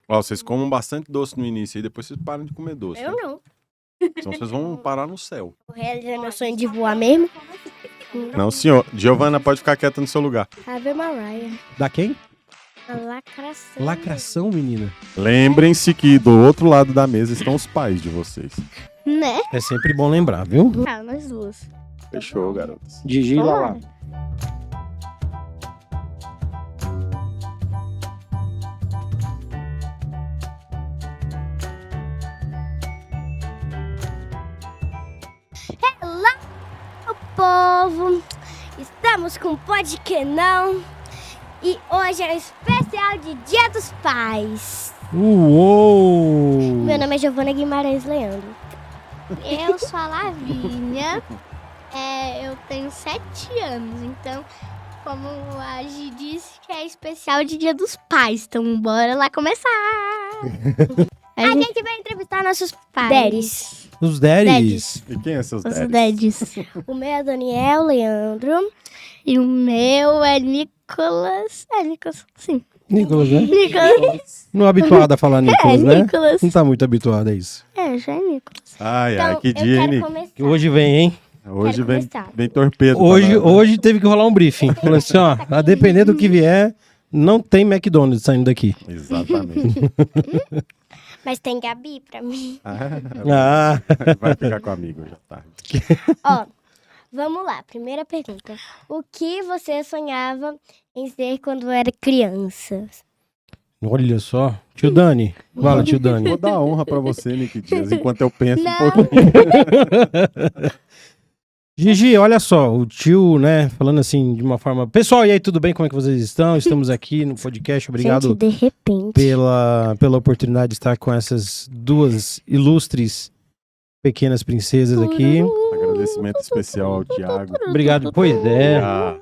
Ó, vocês comam bastante doce no início e depois vocês param de comer doce. Eu né? não. Senão vocês vão parar no céu. Vou realizar meu sonho de voar mesmo. Não, senhor. Giovana, pode ficar quieta no seu lugar. Ave Mariah. Da quem? A lacração. Lacração, menina. Lembrem-se que do outro lado da mesa estão os pais de vocês. Né? É sempre bom lembrar, viu? Ah, nós duas. Fechou, garotas. Gigi e Lala. Olá, meu povo. Estamos com Pode Que Não. E hoje é o especial de Dia dos Pais. Uou! Meu nome é Giovana Guimarães Leandro. Eu sou a Lavínia, eu tenho 7 anos, então, como a Gi disse, que é especial de Dia dos Pais, então bora lá começar! A gente vai entrevistar nossos Pais. daddies. Os daddies. E quem é seus Os daddies? daddies. O meu é Daniel Leandro. E o meu é Nicolas. É, Nicolas, sim. Nicolas, né? Nicolas. Não é habituado a falar Nicolas, né? Nicolas. Não tá muito habituado a isso. Já é Nicolas. Ai, Então, que eu dia, quero hein? começar. Hoje vem, hein? Hoje Quero vem, começar. vem torpedo. Hoje teve que rolar um briefing. Falou assim, ó, a depender do que vier, não tem McDonald's saindo daqui. Exatamente. Mas tem Gabi pra mim. Ah, Vai ficar com o amigo já tarde. Ó, vamos lá. Primeira pergunta. O que você sonhava em ser quando era criança? olha só. Tio Dani. Fala, tio Dani. Vou dar honra pra você, Nick Dias, enquanto eu penso um Não. pouquinho. Gigi, olha só, o tio, né, falando assim de uma forma... Pessoal, e aí, tudo bem? Como é que vocês estão? Estamos aqui no podcast, obrigado Gente, de repente. pela oportunidade de estar com essas duas ilustres pequenas princesas aqui. Agradecimento especial ao Thiago Obrigado, pois e é, a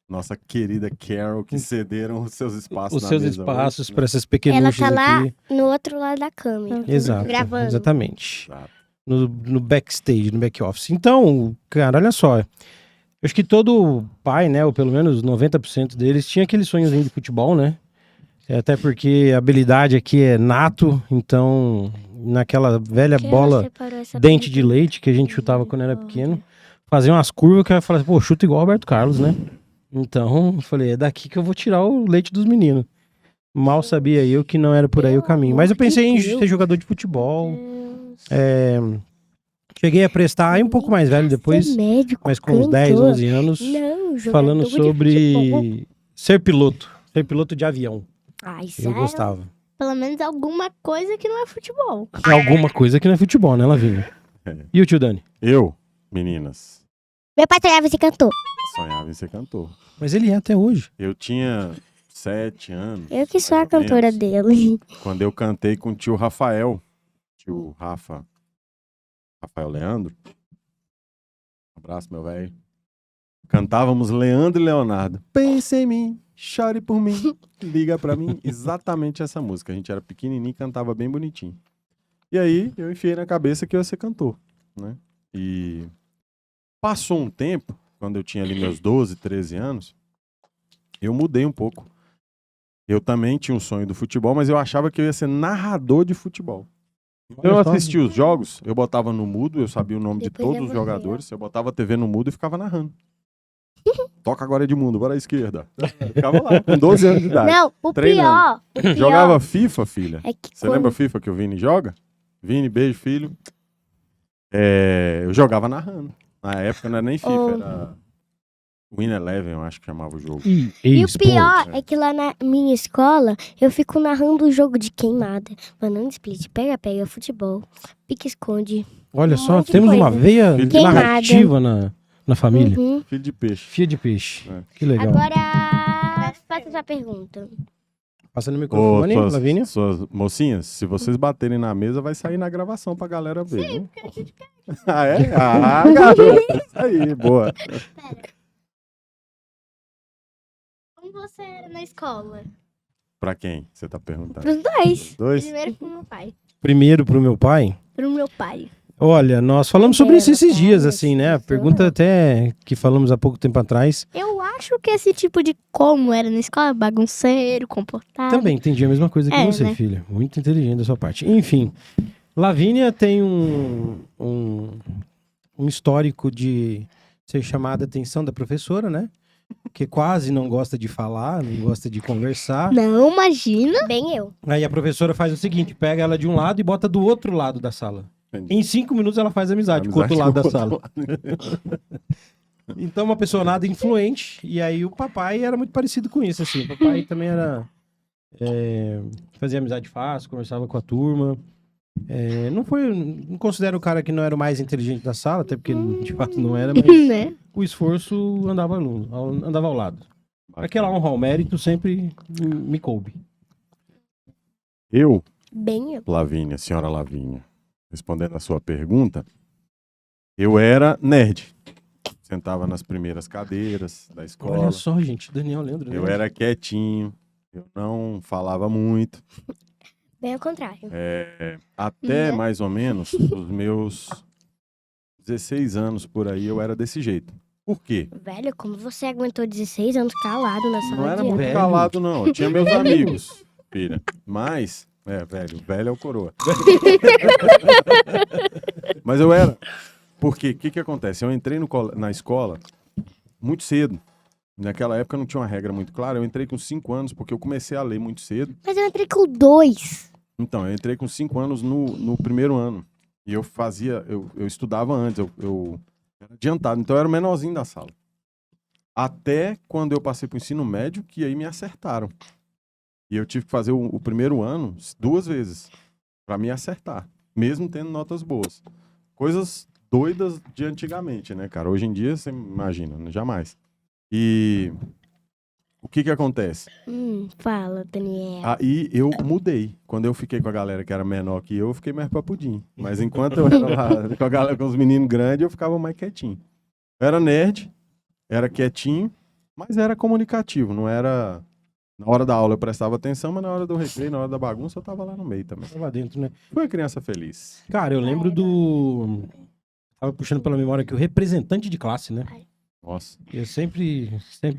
nossa querida Carol, que cederam os seus espaços os na seus mesa espaços hoje, né? para essas Ela pequenuchas tá lá aqui. no outro lado da câmera. Exato, Gravando. exatamente. Exato. No backstage, no back office. Então, cara, olha só. Eu acho que todo pai, né, ou pelo menos 90% deles, tinha aquele sonhozinho de futebol, né? Até porque a habilidade aqui é nato, então, naquela velha Que ela bola separou essa dente de pergunta? leite que a gente chutava quando era pequeno, fazia umas curvas que eu ia falar assim, pô, chuta igual o Roberto Carlos, né? Então, eu falei, é daqui que eu vou tirar o leite dos meninos. Mal sabia eu que não era por aí o caminho. Mas eu pensei em ser jogador de futebol. Cheguei a prestar aí um pouco mais velho depois, Ser médico, mas com uns 10, cantor. 11 anos, Não, jogador falando de futebol. sobre ser piloto de avião. Ai, Eu sério? gostava. Pelo menos alguma coisa que não é futebol. É alguma coisa que não é futebol, né, Lavínia? E o tio Dani? Eu, meninas, Meu pai sonhava em ser cantor. sonhava em ser cantor. Mas ele é até hoje. Eu tinha 7 anos. Eu que sou a mais ou cantora menos, dele. Quando eu cantei com o tio Rafael. Tio Rafael Leandro. Um abraço, meu velho. Cantávamos Leandro e Leonardo. Pense em mim, chore por mim, liga pra mim. Exatamente essa música. A gente era pequenininho e cantava bem bonitinho. E aí, eu enfiei na cabeça que eu ia ser cantor, né? E passou um tempo, quando eu tinha ali meus 12, 13 anos, eu mudei um pouco. Eu também tinha um sonho do futebol, mas eu achava que eu ia ser narrador de futebol. Então eu Olha só. assistia os jogos, eu botava no mudo, eu sabia o nome de Depois todos é os você, jogadores, eu botava a TV no mudo e ficava narrando. Toca agora Edmundo, bora à esquerda. Eu ficava lá, com 12 anos de idade. Não, o Treinando. pior Jogava FIFA, filha. é que Você lembra FIFA que o Vini joga? Vini, beijo, filho. Eu jogava narrando. Na época não era nem FIFA, Oh. era Win Eleven, eu acho que chamava o jogo. E o pior é. é que lá na minha escola, eu fico narrando o jogo de queimada. Banana split, pega, futebol, pique-esconde. Olha um só, monte de temos uma coisa. veia Queimada. narrativa na família. Uhum. Filho de peixe. Fia de peixe. É. Que legal. Agora, faça essa pergunta. Passando o Ô, microfone, Lavínia. suas mocinhas, se vocês baterem na mesa, vai sair na gravação pra galera ver. Sim, porque a gente quer. Ah, é? Ah, garoto. Isso aí, boa. Como você era na escola? Pra quem você tá perguntando? Pros dois. Dois? Primeiro pro meu pai. Primeiro pro meu pai. Pro meu pai. Olha, nós falamos sobre isso esses dias, Parece, assim, né? A isso. pergunta até que falamos há pouco tempo atrás. Eu acho que esse tipo de como era na escola, bagunceiro, comportado. Também entendi a mesma coisa que É, você, né? filha. Muito inteligente da sua parte. Enfim, Lavínia tem um histórico de ser chamada a atenção da professora, né? Que quase não gosta de falar, não gosta de conversar. Não, imagina. Bem eu. Aí a professora faz o seguinte, pega ela de um lado e bota do outro lado da sala. Entendi. Em 5 minutos ela faz amizade com o outro lado da com o sala. outro lado. Então, uma pessoa nada influente. E aí o papai era muito parecido com isso, assim. O papai também era... fazia amizade fácil, conversava com a turma. Não considero o cara que não era o mais inteligente da sala, até porque de fato não era, mas Né? o esforço andava ao lado. Aquela honra ao mérito sempre me coube. Eu, Bem eu. Lavínia, senhora Lavínia, respondendo a sua pergunta, eu era nerd. Sentava nas primeiras cadeiras da escola. Olha só, gente, Daniel Leandro. Eu né? era quietinho, eu não falava muito. Bem ao contrário. Até mais ou menos os meus 16 anos por aí eu era desse jeito. Por quê? Velho, como você aguentou 16 anos calado na sala Não era de muito aula? Velho. calado, não. Eu tinha meus amigos, filha. Mas, velho é o coroa. Mas eu era. Porque o que acontece? Eu entrei na escola muito cedo. Naquela época não tinha uma regra muito clara. Eu entrei com 5 anos porque eu comecei a ler muito cedo. Mas eu entrei com 2. Então, eu entrei com 5 anos no primeiro ano. E eu estudava antes, eu era adiantado. Então eu era o menorzinho da sala. Até quando eu passei para o ensino médio, que aí me acertaram. E eu tive que fazer o primeiro ano 2 vezes para me acertar, mesmo tendo notas boas. Coisas doidas de antigamente, né, cara? Hoje em dia, você imagina, né? Jamais. E o que acontece? Fala, Daniel. Aí eu mudei. Quando eu fiquei com a galera que era menor que eu fiquei mais papudim. Mas enquanto eu era lá com os meninos grandes, eu ficava mais quietinho. Eu era nerd, era quietinho, mas era comunicativo. Não era... Na hora da aula eu prestava atenção, mas na hora do recreio, na hora da bagunça, eu tava lá no meio também. Tava dentro, né? Fui uma criança feliz. Cara, eu lembro do... Tava puxando pela memória aqui o representante de classe, né? Nossa. Eu sempre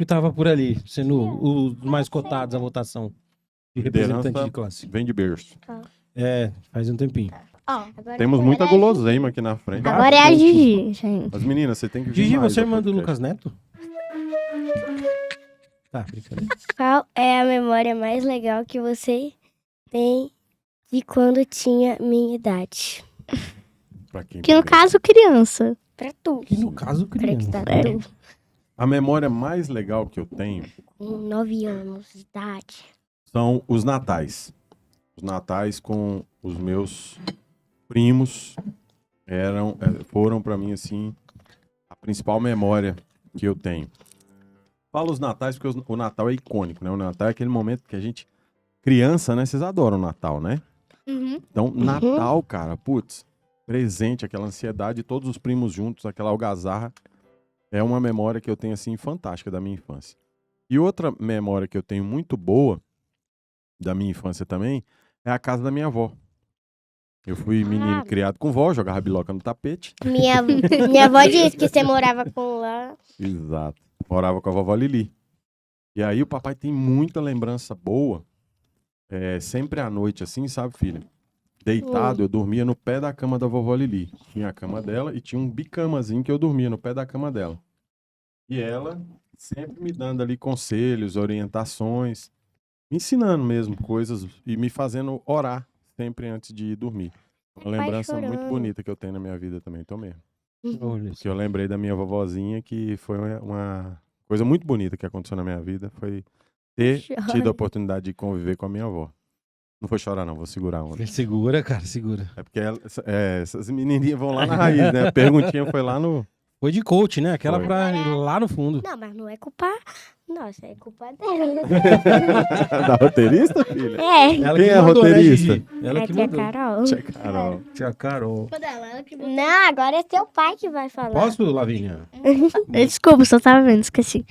tava por ali, sendo os mais cotados à votação de representante Liderança de classe. vem de berço. Faz um tempinho. Ó, Temos muita guloseima aqui na frente. agora é a Gigi, gente. As meninas, você tem que vir Gigi, mais você é ao irmã do podcast. Lucas Neto? Tá, brincadeira. Qual é a memória mais legal que você tem de quando tinha minha idade? Pra quem Que no puder. caso, criança. Pra tu. Que no caso, Pra que tá criança. tu. A memória mais legal que eu tenho Com 9 anos de idade. são os natais. Os natais com os meus primos foram pra mim, assim, a principal memória que eu tenho. Falo os natais porque o Natal é icônico, né? O Natal é aquele momento que a gente... Criança, né? Vocês adoram o Natal, né? Uhum. Então, Natal, cara, putz, presente, aquela ansiedade, todos os primos juntos, aquela algazarra, é uma memória que eu tenho, assim, fantástica da minha infância. E outra memória que eu tenho muito boa da minha infância também é a casa da minha avó. Eu fui menino criado com vó, jogava biloca no tapete. Minha avó disse que você morava com lá. Exato. Morava com a vovó Lili. E aí o papai tem muita lembrança boa, sempre à noite, assim, sabe, filha? Deitado, eu dormia no pé da cama da vovó Lili. Tinha a cama dela e tinha um bicamazinho que eu dormia no pé da cama dela. E ela sempre me dando ali conselhos, orientações, me ensinando mesmo coisas e me fazendo orar sempre antes de ir dormir. Uma Pai lembrança muito chorando. bonita que eu tenho na minha vida também, tô mesmo. Olha Que eu lembrei da minha vovozinha, que foi uma coisa muito bonita que aconteceu na minha vida, foi ter Chora. tido a oportunidade de conviver com a minha avó. Não vou chorar não, vou segurar a onda. Segura, cara, segura. É porque essas menininhas vão lá na raiz, né? A perguntinha foi lá no... Foi de coach, né? Aquela Foi. pra ir lá no fundo. Não, mas não é culpa... Nossa, é culpa dela. da roteirista, filha? É. Ela Quem que é a mandou, né, roteirista? Gigi? Ela É que tia mandou. Carol. Tia Carol. Tia Carol. Não, agora é seu pai que vai falar. Posso, Lavínia? Desculpa, só tava vendo, esqueci.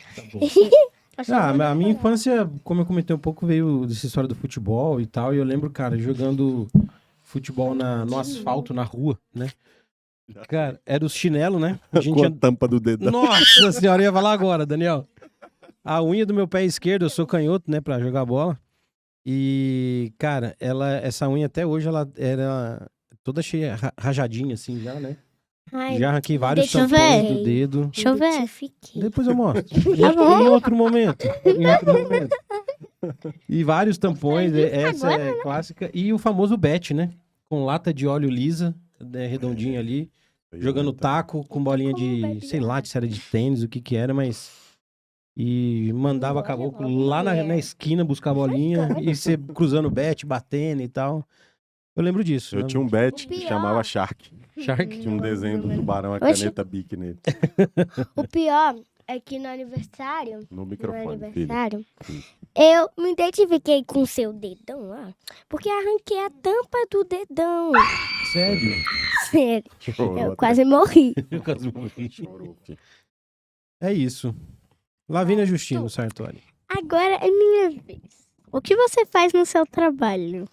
Tá bom. A minha infância, como eu comentei um pouco, veio dessa história do futebol e tal. E eu lembro, cara, jogando futebol no asfalto, na rua, né? Cara, era os chinelos, né? A gente Com a tinha... tampa do dedão. Nossa senhora, eu ia falar agora, Daniel. A unha do meu pé esquerdo, eu sou canhoto, né, pra jogar bola. E, cara, essa unha até hoje, ela era toda cheia, rajadinha, assim, já, né? Ai, Já arranquei vários deixa eu tampões ver. do dedo. Deixa eu ver. identifiquei. Depois eu mostro. Tá bom. Em outro momento. Em outro momento. E vários tampões, essa agora, é clássica. E o famoso bet, né? Com lata de óleo lisa, né, redondinha ali. Jogando taco com bolinha de, sei lá, se era de tênis, o que que era, mas... E mandava caboclo lá na esquina buscar a bolinha e você cruzando o bet, batendo e tal. Eu lembro disso. Eu né? tinha um bet que pior- chamava Shark. Shark. Tinha um desenho do tubarão, a Oxe. caneta Bic nele. O pior é que no aniversário, No microfone, filho. eu me identifiquei com o seu dedão lá, porque arranquei a tampa do dedão. Sério? Sério, Chorou eu até. quase morri. Eu quase morri. Chorou, filho. É isso. Lavínia Justino, Sartori. Agora é minha vez. O que você faz no seu trabalho?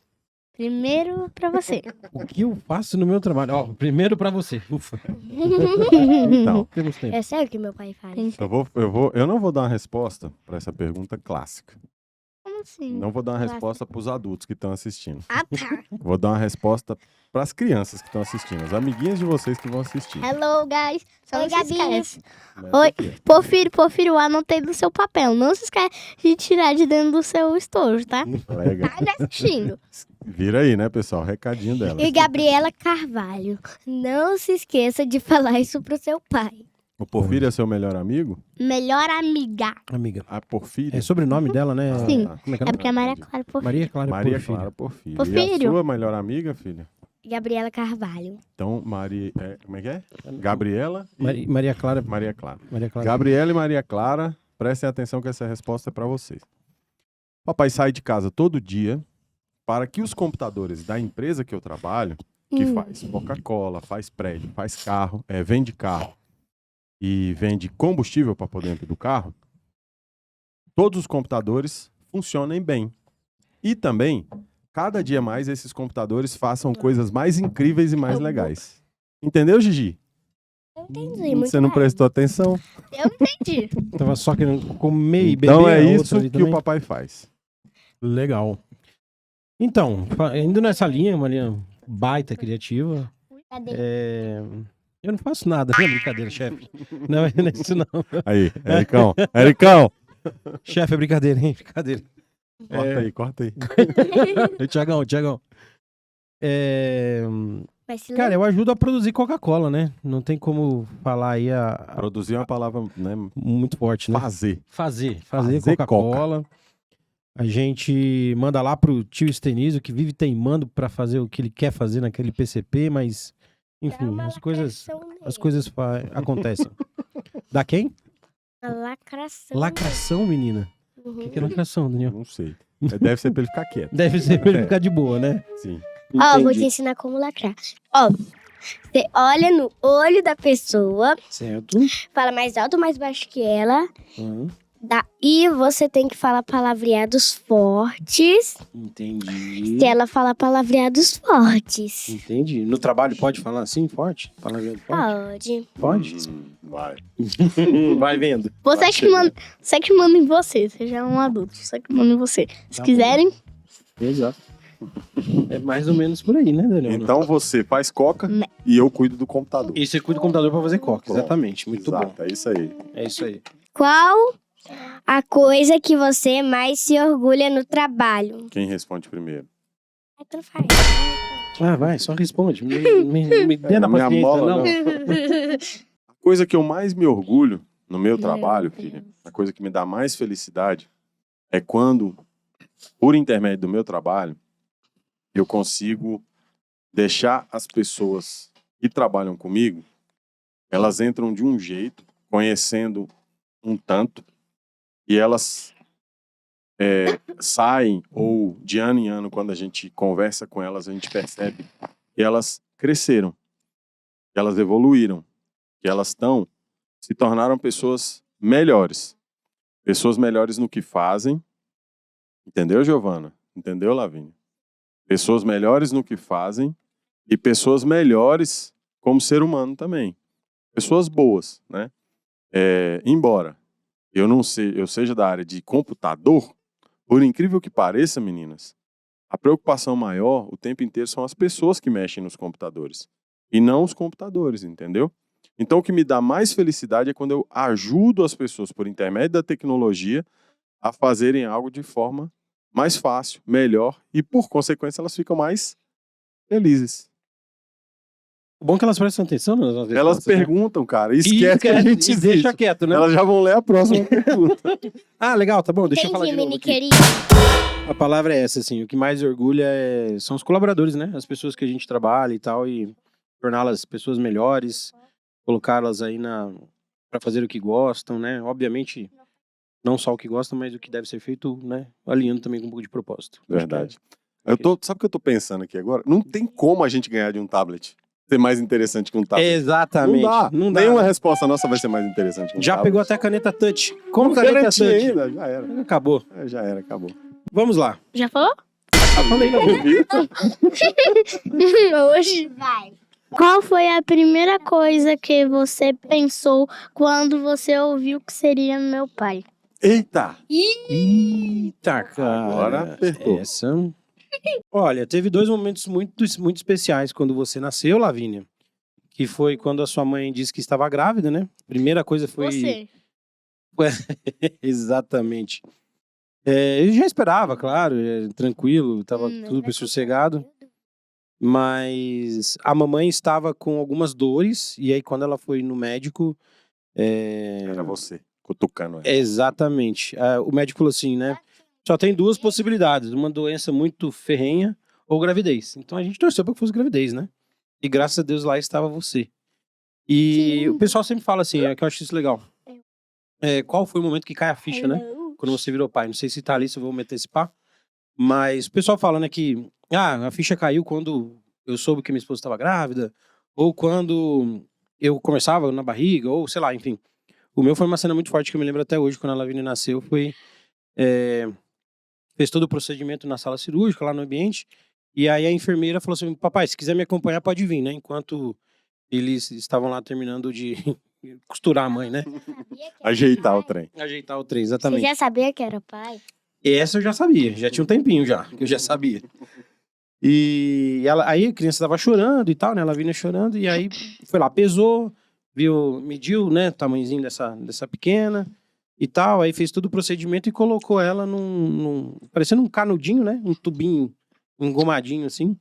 Primeiro pra você. O que eu faço no meu trabalho? Ó, primeiro pra você. Ufa, Então, temos tempo. É sério que meu pai faz. eu não vou dar uma resposta para essa pergunta clássica. Como assim? Não vou dar uma Clássica. resposta para os adultos que estão assistindo. Ah, tá. Vou dar uma resposta para as crianças que estão assistindo, as amiguinhas de vocês que vão assistir. Hello, guys. Só Oi, não se Gabi. esquece. Começa Oi. aqui. Porfírio, anotei no seu papel. Não se esquece de tirar de dentro do seu estojo, tá? Colega. Tá me assistindo. Vira aí, né, pessoal? Recadinho dela. E Gabriela Carvalho, não se esqueça de falar isso pro seu pai. O Porfírio é seu melhor amigo? Melhor amiga. Amiga. A Porfírio? É sobrenome dela, né? Sim. Como é que É porque a Maria entendi. Clara Porfírio. Maria Clara Maria Porfírio. Clara Porfírio. E a Porfírio. sua melhor amiga, filha? Gabriela Carvalho. Então, como é que é? Gabriela e Maria Clara. Maria Clara. Maria Clara. Gabriela e Maria Clara, prestem atenção que essa resposta é para vocês. Papai sai de casa todo dia para que os computadores da empresa que eu trabalho, que faz Coca-Cola, faz prédio, faz carro, vende carro e vende combustível para pôr dentro do carro, todos os computadores funcionem bem. E também, cada dia mais, esses computadores façam coisas mais incríveis e mais legais. Entendeu, Gigi? Eu entendi, muito Você não bem. prestou atenção? Eu entendi. Tava só querendo comer e beber. Então é a outra isso ali que também. o papai faz. Legal. Então, indo nessa linha, uma linha baita criativa. Cadê? Eu não faço nada, não é brincadeira, chefe. Não é isso não. Aí, Ericão. Ericão! Chefe, é brincadeira, hein? Brincadeira. Corta aí. Tiagão. Mas se Cara, eu ajudo a produzir Coca-Cola, né? Não tem como falar aí Produzir uma palavra, né? muito forte, né? Fazer. Fazer Fazer Coca-Cola. A gente manda lá pro tio Estenísio, que vive teimando pra fazer o que ele quer fazer naquele PCP, mas, enfim, as coisas acontecem. Da quem? A lacração. Lacração, menina. Uhum. O que é lacração, Daniel? Não sei. Deve ser pra ele ficar quieto. Deve ser pra ele ficar de boa, né? Sim. Ó, vou te Entendi. ensinar como lacrar. Ó, você olha no olho da pessoa, Certo. fala mais alto ou mais baixo que ela. Uhum. Daí você tem que falar palavreados fortes. Entendi. Se ela falar palavreados fortes. Entendi. No trabalho pode falar assim, forte? Palavra forte? Pode. Pode? Vai. Vai vendo. Você que manda em você. Você já é um adulto. Você que manda em você. Se Tá quiserem, Exato. É mais ou menos por aí, né, Daniel? Então você faz coca e eu cuido do computador. E você cuida do computador pra fazer coca, Pronto. exatamente. Muito Exato, bom. é isso aí. É isso aí. Qual a coisa que você mais se orgulha no trabalho? Quem responde primeiro? Aí tu faz. Ah, vai, só responde. Me dê na minha paciência, mola, não. A coisa que eu mais me orgulho no meu trabalho, filha, a coisa que me dá mais felicidade é quando, por intermédio do meu trabalho, eu consigo deixar as pessoas que trabalham comigo, elas entram de um jeito, conhecendo um tanto, e elas saem, ou de ano em ano, quando a gente conversa com elas, a gente percebe que elas cresceram, que elas evoluíram, que elas se tornaram pessoas melhores no que fazem. Entendeu, Giovana? Entendeu, Lavínia? Pessoas melhores no que fazem e pessoas melhores como ser humano também. Pessoas boas, né? Embora eu seja da área de computador, por incrível que pareça, meninas, a preocupação maior o tempo inteiro são as pessoas que mexem nos computadores e não os computadores, entendeu? Então o que me dá mais felicidade é quando eu ajudo as pessoas por intermédio da tecnologia a fazerem algo de forma mais fácil, melhor e por consequência elas ficam mais felizes. O bom é que elas prestam atenção nas nossas Elas respostas, né? perguntam, cara, e esquece que a gente e deixa existe. quieto, né? Elas já vão ler a próxima pergunta. Ah, legal, tá bom, deixa eu falar Entendi, de novo mini aqui. querido. A palavra é essa, assim, o que mais orgulha são os colaboradores, né? As pessoas que a gente trabalha e tal, e torná-las pessoas melhores, colocá-las aí para fazer o que gostam, né? Obviamente, não só o que gostam, mas o que deve ser feito, né? Alinhando também com um pouco de propósito. Verdade. Sabe o que eu tô pensando aqui agora? Não tem como a gente ganhar de um tablet. Ser mais interessante que um tablet. Exatamente. Não dá. Nenhuma resposta nossa vai ser mais interessante que um Já tablet. pegou até a caneta touch. Como Não caneta garantia touch? ainda, já era. Acabou. Já era, acabou. Vamos lá. Já falou? Falei, não. Hoje. Vai. Qual foi a primeira coisa que você pensou quando você ouviu que seria meu pai? Eita! Eita, cara. Agora apertou. Essa... Olha, teve 2 momentos muito, muito especiais quando você nasceu, Lavínia. Que foi quando a sua mãe disse que estava grávida, né? Primeira coisa foi... Você. Exatamente. Eu já esperava, claro, tranquilo, tava tudo sossegado. Mas a mamãe estava com algumas dores, e aí quando ela foi no médico... Era você, cutucando ela. Exatamente. O médico falou assim, né? Só tem 2 possibilidades, uma doença muito ferrenha ou gravidez. Então a gente torceu para que fosse gravidez, né? E graças a Deus lá estava você. E o pessoal sempre fala assim, que eu acho isso legal. Qual foi o momento que cai a ficha, né? Quando você virou pai. Não sei se tá ali, se eu vou me antecipar. Mas o pessoal fala, né, que a ficha caiu quando eu soube que minha esposa estava grávida, ou quando eu conversava na barriga, ou sei lá, enfim. O meu foi uma cena muito forte que eu me lembro até hoje, quando a Lavínia nasceu, foi... fez todo o procedimento na sala cirúrgica, lá no ambiente, e aí a enfermeira falou assim, papai, se quiser me acompanhar, pode vir, né? Enquanto eles estavam lá terminando de costurar a mãe, né? Ajeitar o trem. Ajeitar o trem, Você exatamente. já sabia que era pai? Essa eu já sabia, já tinha um tempinho já, que eu já sabia. E aí a criança tava chorando e tal, né? Ela vinha chorando, e aí foi lá, pesou, mediu, né, o tamanhozinho dessa pequena e tal, aí fez todo o procedimento e colocou ela parecendo um canudinho, né? Um tubinho engomadinho assim,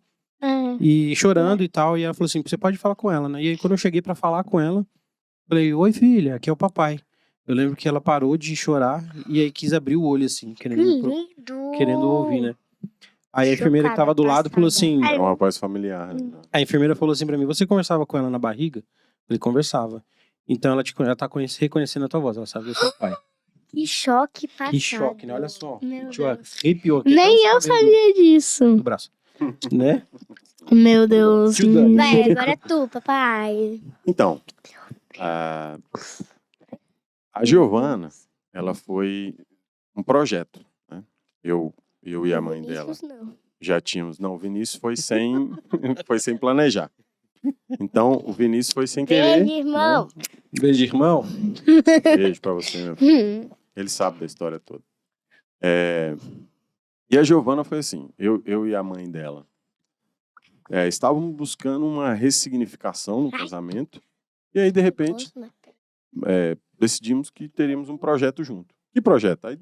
e chorando e tal, e ela falou assim, você pode falar com ela, né? E aí quando eu cheguei pra falar com ela, falei, oi filha, aqui é o papai. Eu lembro que ela parou de chorar e aí quis abrir o olho assim, querendo ouvir, né? Aí a enfermeira que tava do lado falou assim... É uma voz familiar. Né? A enfermeira falou assim pra mim, você conversava com ela na barriga? Ele conversava. Então ela tá reconhecendo a tua voz, ela sabe que eu sou o pai. Que choque passado. Que choque, né? Olha só. Meu Deixa eu Deus. arrepiou aqui. Nem eu sabia disso. Do braço. Né? Meu Deus. Tio Dani. Vai, agora é tu, papai. Então, a Giovana, ela foi um projeto, né? Eu e a mãe dela Vinícius, não. já tínhamos... Não, o Vinícius foi sem planejar. Então, o Vinícius foi sem querer. Beijo, irmão. Beijo, irmão. Beijo pra você, meu filho. Ele sabe da história toda. E a Giovana foi assim, eu e a mãe dela estávamos buscando uma ressignificação no casamento, e aí, de repente, decidimos que teríamos um projeto junto. Que projeto? Aí,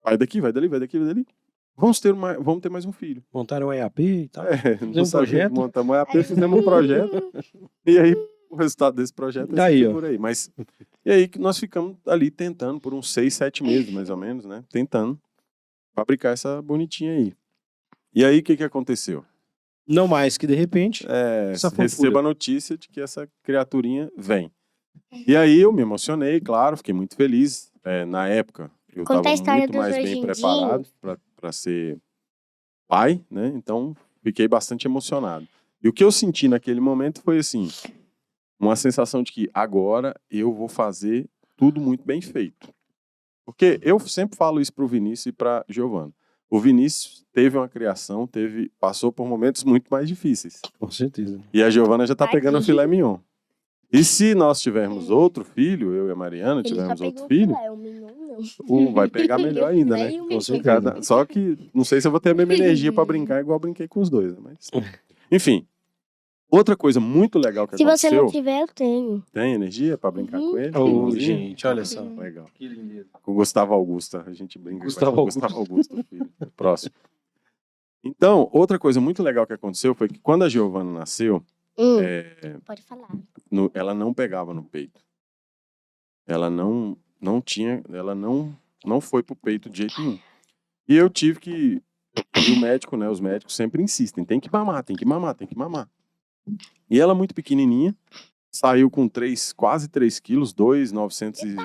vai daqui, vai dali, vai daqui, vai dali. Vamos ter mais um filho. Montaram o EAP e tal. Não sabia, montamos o EAP, fizemos um projeto, e aí o resultado desse projeto é Aí, ó. por aí. Mas, e aí que nós ficamos ali tentando por uns 6, 7 meses, mais ou menos, né? Tentando fabricar essa bonitinha aí. E aí, o que aconteceu? Não mais que de repente. Essa fofura. Receba a notícia de que essa criaturinha vem. E aí eu me emocionei, claro, fiquei muito feliz. Na época, eu Conta a estava história muito dos mais bem verdinhos. preparado para ser pai, né? Então, fiquei bastante emocionado. E o que eu senti naquele momento foi assim, uma sensação de que agora eu vou fazer tudo muito bem feito. Porque eu sempre falo isso pro Vinícius e pra Giovana. o Vinícius teve uma criação, passou por momentos muito mais difíceis. Com certeza. E a Giovana já tá pegando o Aqui. filé mignon. E se nós tivermos outro filho, eu e a Mariana Ele tivermos só outro pegou filho, filé, o mignon não. vai pegar melhor ainda, né? Filé e o Com mignon. certeza. Só que não sei se eu vou ter a mesma energia pra brincar igual eu brinquei com os dois, né? Mas... Enfim, outra coisa muito legal que Se você aconteceu... não tiver, eu tenho. Tem energia pra brincar com ele? Ô, Irmãozinho? gente, olha só. Legal. Que lindeza. Com o Gustavo Augusto, a gente brinca Gustavo com o Gustavo Augusto, filho. Próximo. Então, outra coisa muito legal que aconteceu foi que quando a Giovana nasceu, Pode falar. ela não pegava no peito. Ela não foi pro peito de jeito nenhum. E eu tive que... E o médico, né? Os médicos sempre insistem. Tem que mamar, tem que mamar, tem que mamar. E ela muito pequenininha, saiu com quase 3 quilos, 2,900 e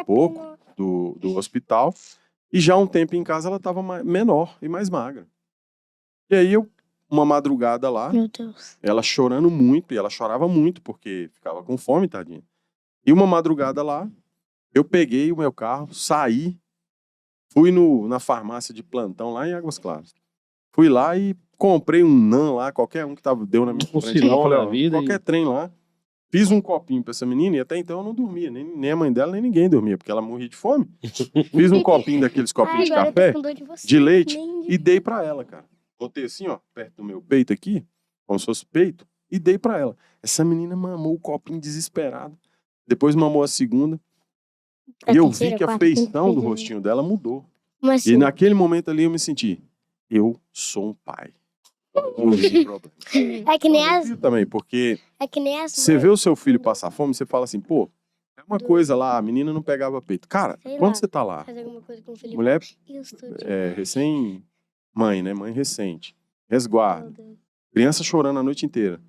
pouco do hospital. E já há um tempo em casa ela estava menor e mais magra. E aí uma madrugada lá, Meu Deus. ela chorando muito, e ela chorava muito porque ficava com fome, tadinha. E uma madrugada lá, eu peguei o meu carro, saí, fui na farmácia de plantão lá em Águas Claras. Fui lá e comprei um NAN lá, qualquer um que deu na minha frente. Silão Eu falei, da vida qualquer trem lá. Fiz um copinho pra essa menina e até então eu não dormia. Nem a mãe dela, nem ninguém dormia, porque ela morria de fome. Fiz um copinho daqueles copinhos de Agora eu tô café, com dor de você. de leite, Nem de- e dei pra ela, cara. Botei assim, ó, perto do meu peito aqui, como se fosse peito, e dei pra ela. Essa menina mamou o copinho desesperada. Depois mamou a segunda. A E eu terceira, vi que a quarta, feição quinta, do sexta. rostinho dela mudou. Como assim? E naquele momento ali eu me senti, eu sou um pai. Não tem problema. É que nem as... Eu também, porque É que nem as... você vê o seu filho passar fome, você fala assim, pô, é uma coisa lá, a menina não pegava peito. Cara, Sei quando lá. você tá lá, Fazer alguma coisa com o Felipe. mulher Isso, recém-mãe, né? Mãe recente, resguardo, Meu Deus. criança chorando a noite inteira.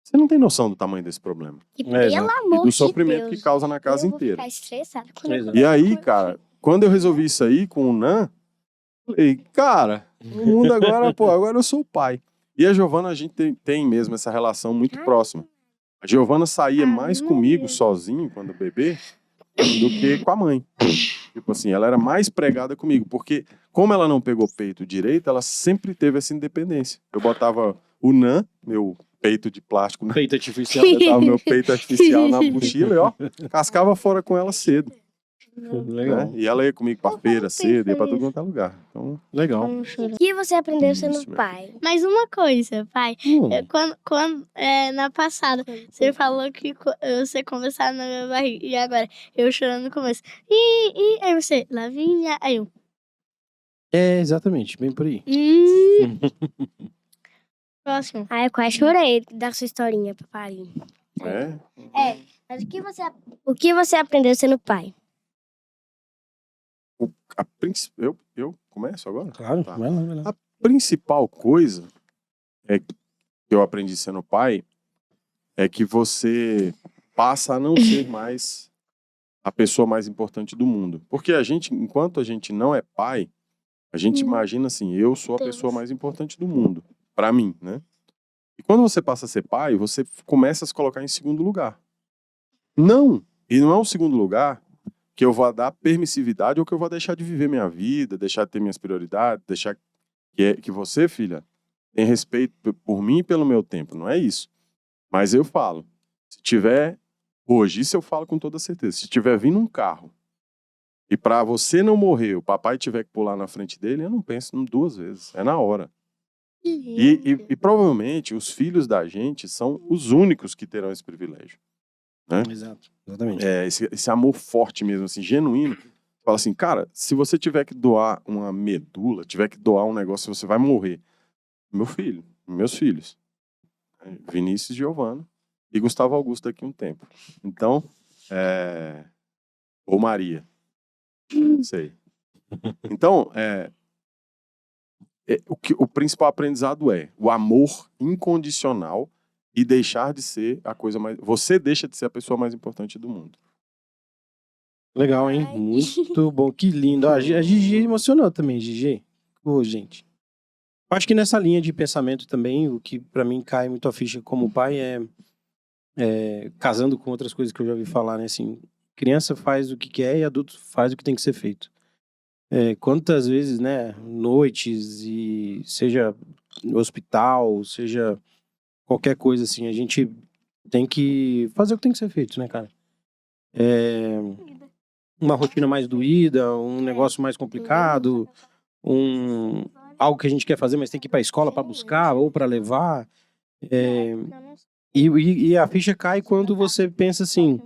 Você não tem noção do tamanho desse problema. E É, exato. pelo E amor do de sofrimento Deus, que causa na casa eu vou inteira. ficar estressada quando eu Exato. E começar aí, a comer. cara, quando eu resolvi isso aí com o NAN, falei, cara, o mundo agora, pô, agora eu sou o pai. E a Giovana, a gente tem mesmo essa relação muito próxima. A Giovana saía mais comigo, sozinho, quando bebê, do que com a mãe. Tipo assim, ela era mais pregada comigo, porque como ela não pegou peito direito, ela sempre teve essa independência. Eu botava o NAN, meu peito de plástico, né? Peito artificial. Eu botava meu peito artificial na mochila e ó, cascava fora com ela cedo. Legal. Né? E ela ia comigo pra feira cedo, ia pra todo quanto é lugar. Então, Legal. O que você aprendeu sendo Isso, meu pai? Mais uma coisa, pai. Na passada, você falou que você conversava na minha barriga. E agora, eu chorando no começo. Aí você, Lavínia. Aí eu. É, exatamente, bem por aí. Próximo. Ah, eu quase chorei da sua historinha, papai. é, Mas o que você aprendeu sendo pai? eu começo agora? Claro, Tá. vai lá, vai lá. A principal coisa que eu aprendi sendo pai é que você passa a não ser mais a pessoa mais importante do mundo. Porque enquanto a gente não é pai, a gente imagina assim, eu sou a Deus. pessoa mais importante do mundo, pra mim, né? E quando você passa a ser pai, você começa a se colocar em segundo lugar. Não! E não é o segundo lugar que eu vou dar permissividade ou que eu vou deixar de viver minha vida, deixar de ter minhas prioridades, deixar que você, filha, tem respeito por mim e pelo meu tempo. Não é isso. Mas eu falo, se tiver hoje, isso eu falo com toda certeza, se tiver vindo um carro e pra você não morrer, o papai tiver que pular na frente dele, eu não penso duas vezes, é na hora. E provavelmente os filhos da gente são os únicos que terão esse privilégio. Né? Exato, exatamente. Esse amor forte mesmo, assim, genuíno. Fala assim, cara, se você tiver que doar uma medula, tiver que doar um negócio, você vai morrer. Meu filho, meus filhos. Vinícius, Giovana e Gustavo Augusto daqui a um tempo. Então, ou Maria. Não sei. Então, o principal aprendizado é o amor incondicional e deixar de ser a coisa mais... Você deixa de ser a pessoa mais importante do mundo. Legal, hein? Ai. Muito bom, que lindo. Ó, a Gigi emocionou também, Gigi. Ô, gente. Acho que nessa linha de pensamento também, o que pra mim cai muito a ficha como pai casando com outras coisas que eu já ouvi falar, né? Assim, criança faz o que quer e adulto faz o que tem que ser feito. quantas vezes, né, noites, e seja no hospital, seja qualquer coisa assim, a gente tem que fazer o que tem que ser feito, né, cara? Uma rotina mais doída, um negócio mais complicado, algo que a gente quer fazer, mas tem que ir pra escola pra buscar ou pra levar. E a ficha cai quando você pensa assim,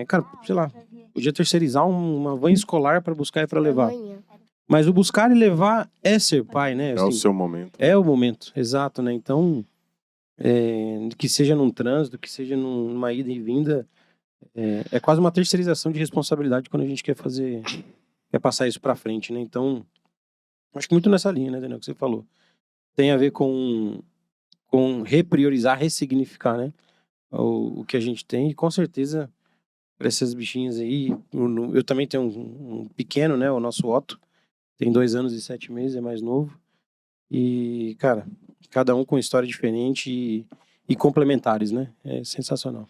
cara, sei lá, podia terceirizar uma van escolar pra buscar e pra levar. Mas o buscar e levar é ser pai, né? É o Assim, seu momento. é o momento, exato, né? Então, que seja num trânsito, que seja numa ida e vinda, é quase uma terceirização de responsabilidade quando a gente quer passar isso pra frente, né? Então, acho que muito nessa linha, né, Daniel, que você falou. Tem a ver com repriorizar, ressignificar, né? O que a gente tem, e com certeza, para essas bichinhas aí, eu também tenho um pequeno, né? O nosso Otto, tem 2 anos e 7 meses, é mais novo. E, cara, cada um com história diferente e complementares, né? É sensacional.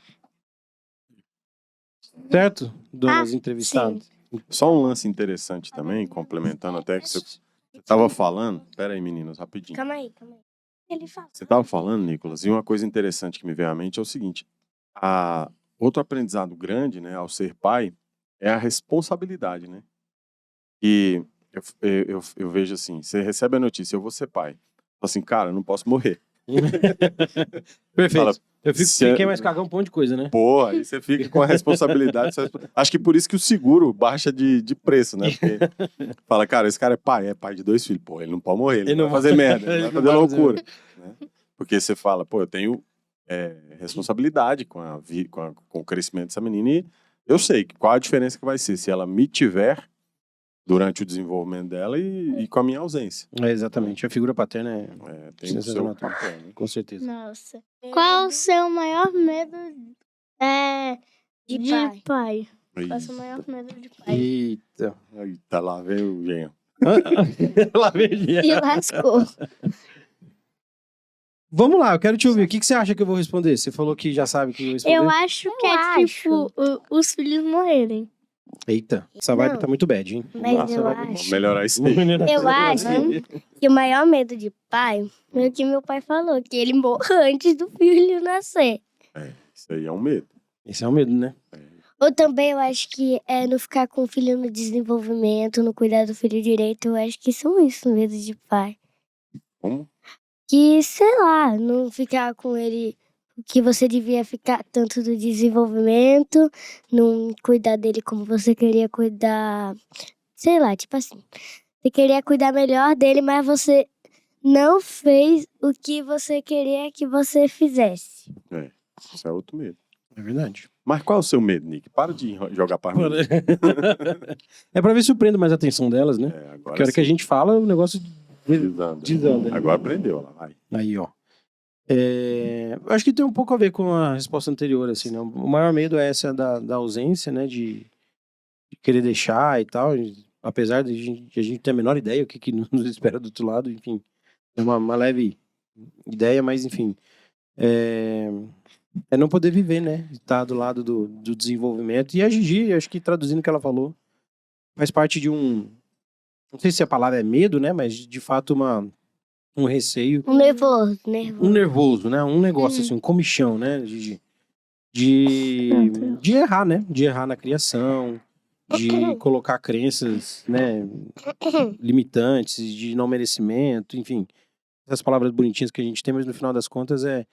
Certo, donas entrevistadas? Só um lance interessante também, complementando até que você estava falando. Pera aí, meninos, rapidinho. Calma aí. Ele fala. Você estava falando, Nicolas, e uma coisa interessante que me veio à mente é o seguinte: outro aprendizado grande, né, ao ser pai, é a responsabilidade, né? E eu vejo assim, você recebe a notícia, eu vou ser pai. Fala assim, cara, eu não posso morrer. Perfeito. Fala, eu fiquei mais cagão um monte de coisa, né? Pô, aí você fica com a responsabilidade. Acho que por isso que o seguro baixa de preço, né? Porque fala, cara, esse cara é pai de 2 filhos. Pô, ele não pode morrer, ele não vai fazer merda, ele não vai fazer loucura. Né? Porque você fala, pô, eu tenho responsabilidade com o crescimento dessa menina e eu sei qual a diferença que vai ser se ela me tiver durante o desenvolvimento dela e com a minha ausência. Exatamente, a figura paterna tem o seu papel, né? Com certeza. Nossa. Qual o seu maior medo de pai? Qual é o seu maior medo de pai? Eita, lá veio o genro. Lá veio o genro. E lascou. Vamos lá, eu quero te ouvir. O que você acha que eu vou responder? Você falou que já sabe o que eu vou responder. Eu acho que é tipo os filhos morrerem. Eita, essa vibe tá muito bad, hein? Mas eu acho. Vamos melhorar isso aí. Eu acho que o maior medo de pai é o que meu pai falou, que ele morra antes do filho nascer. Isso aí é um medo. Esse é o medo, né? Ou também eu acho que não ficar com o filho no desenvolvimento, não cuidar do filho direito. Eu acho que são isso, medo de pai. Como? Que, sei lá, não ficar com ele que você devia ficar tanto do desenvolvimento, não cuidar dele como você queria cuidar, sei lá, tipo assim. Você queria cuidar melhor dele, mas você não fez o que você queria que você fizesse. Isso é outro medo. É verdade. Mas qual é o seu medo, Nick? Para de jogar para mim. É pra ver se eu prendo mais a atenção delas, né? Porque a hora que a gente fala, o negócio desanda. Agora aprendeu, lá vai. Aí, ó. Eu acho que tem um pouco a ver com a resposta anterior, assim, né? O maior medo é essa da ausência, né? De querer deixar e tal. Apesar de a gente ter a menor ideia o que nos espera do outro lado, enfim. É uma leve ideia, mas enfim. É não poder viver, né? Estar do lado do desenvolvimento. E a Gigi, acho que traduzindo o que ela falou, faz parte de um... Não sei se a palavra é medo, né? Mas de fato um receio. Um nervoso. Um nervoso, né? Um negócio assim, um comichão, né, Gigi? De errar, né? De errar na criação, de colocar crenças, né, limitantes, de não merecimento, enfim. Essas palavras bonitinhas que a gente tem, mas no final das contas é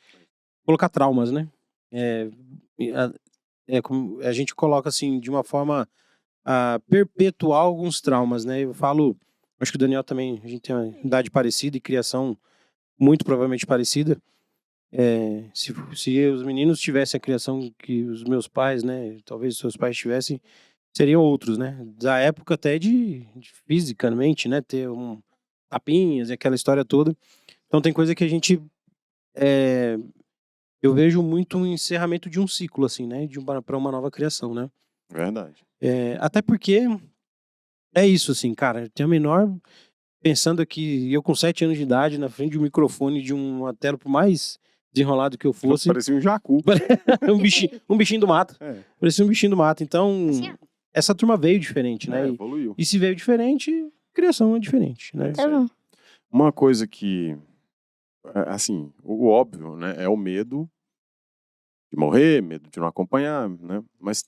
colocar traumas, né? Como a gente coloca assim, de uma forma a perpetuar alguns traumas, né? Eu falo, acho que o Daniel também, a gente tem uma idade parecida e criação muito provavelmente parecida. Se os meninos tivessem a criação que os meus pais, né, talvez os seus pais tivessem, seriam outros, né? Da época até de fisicamente, né? Ter tapinhas e aquela história toda. Então tem coisa que a gente... eu vejo muito um encerramento de um ciclo, assim, né? Para uma nova criação, né? Verdade. Até porque é isso, assim, cara. Eu tenho a menor... Pensando aqui, eu com 7 anos de idade, na frente de um microfone de uma tela, por mais desenrolado que eu fosse... Parecia um jacu. um bichinho do mato. Parecia um bichinho do mato. Então, Assim, essa turma veio diferente, né? Evoluiu. E se veio diferente, criação é diferente, né? Tá bom. Uma coisa que, assim, o óbvio, né? É o medo de morrer, medo de não acompanhar, né? Mas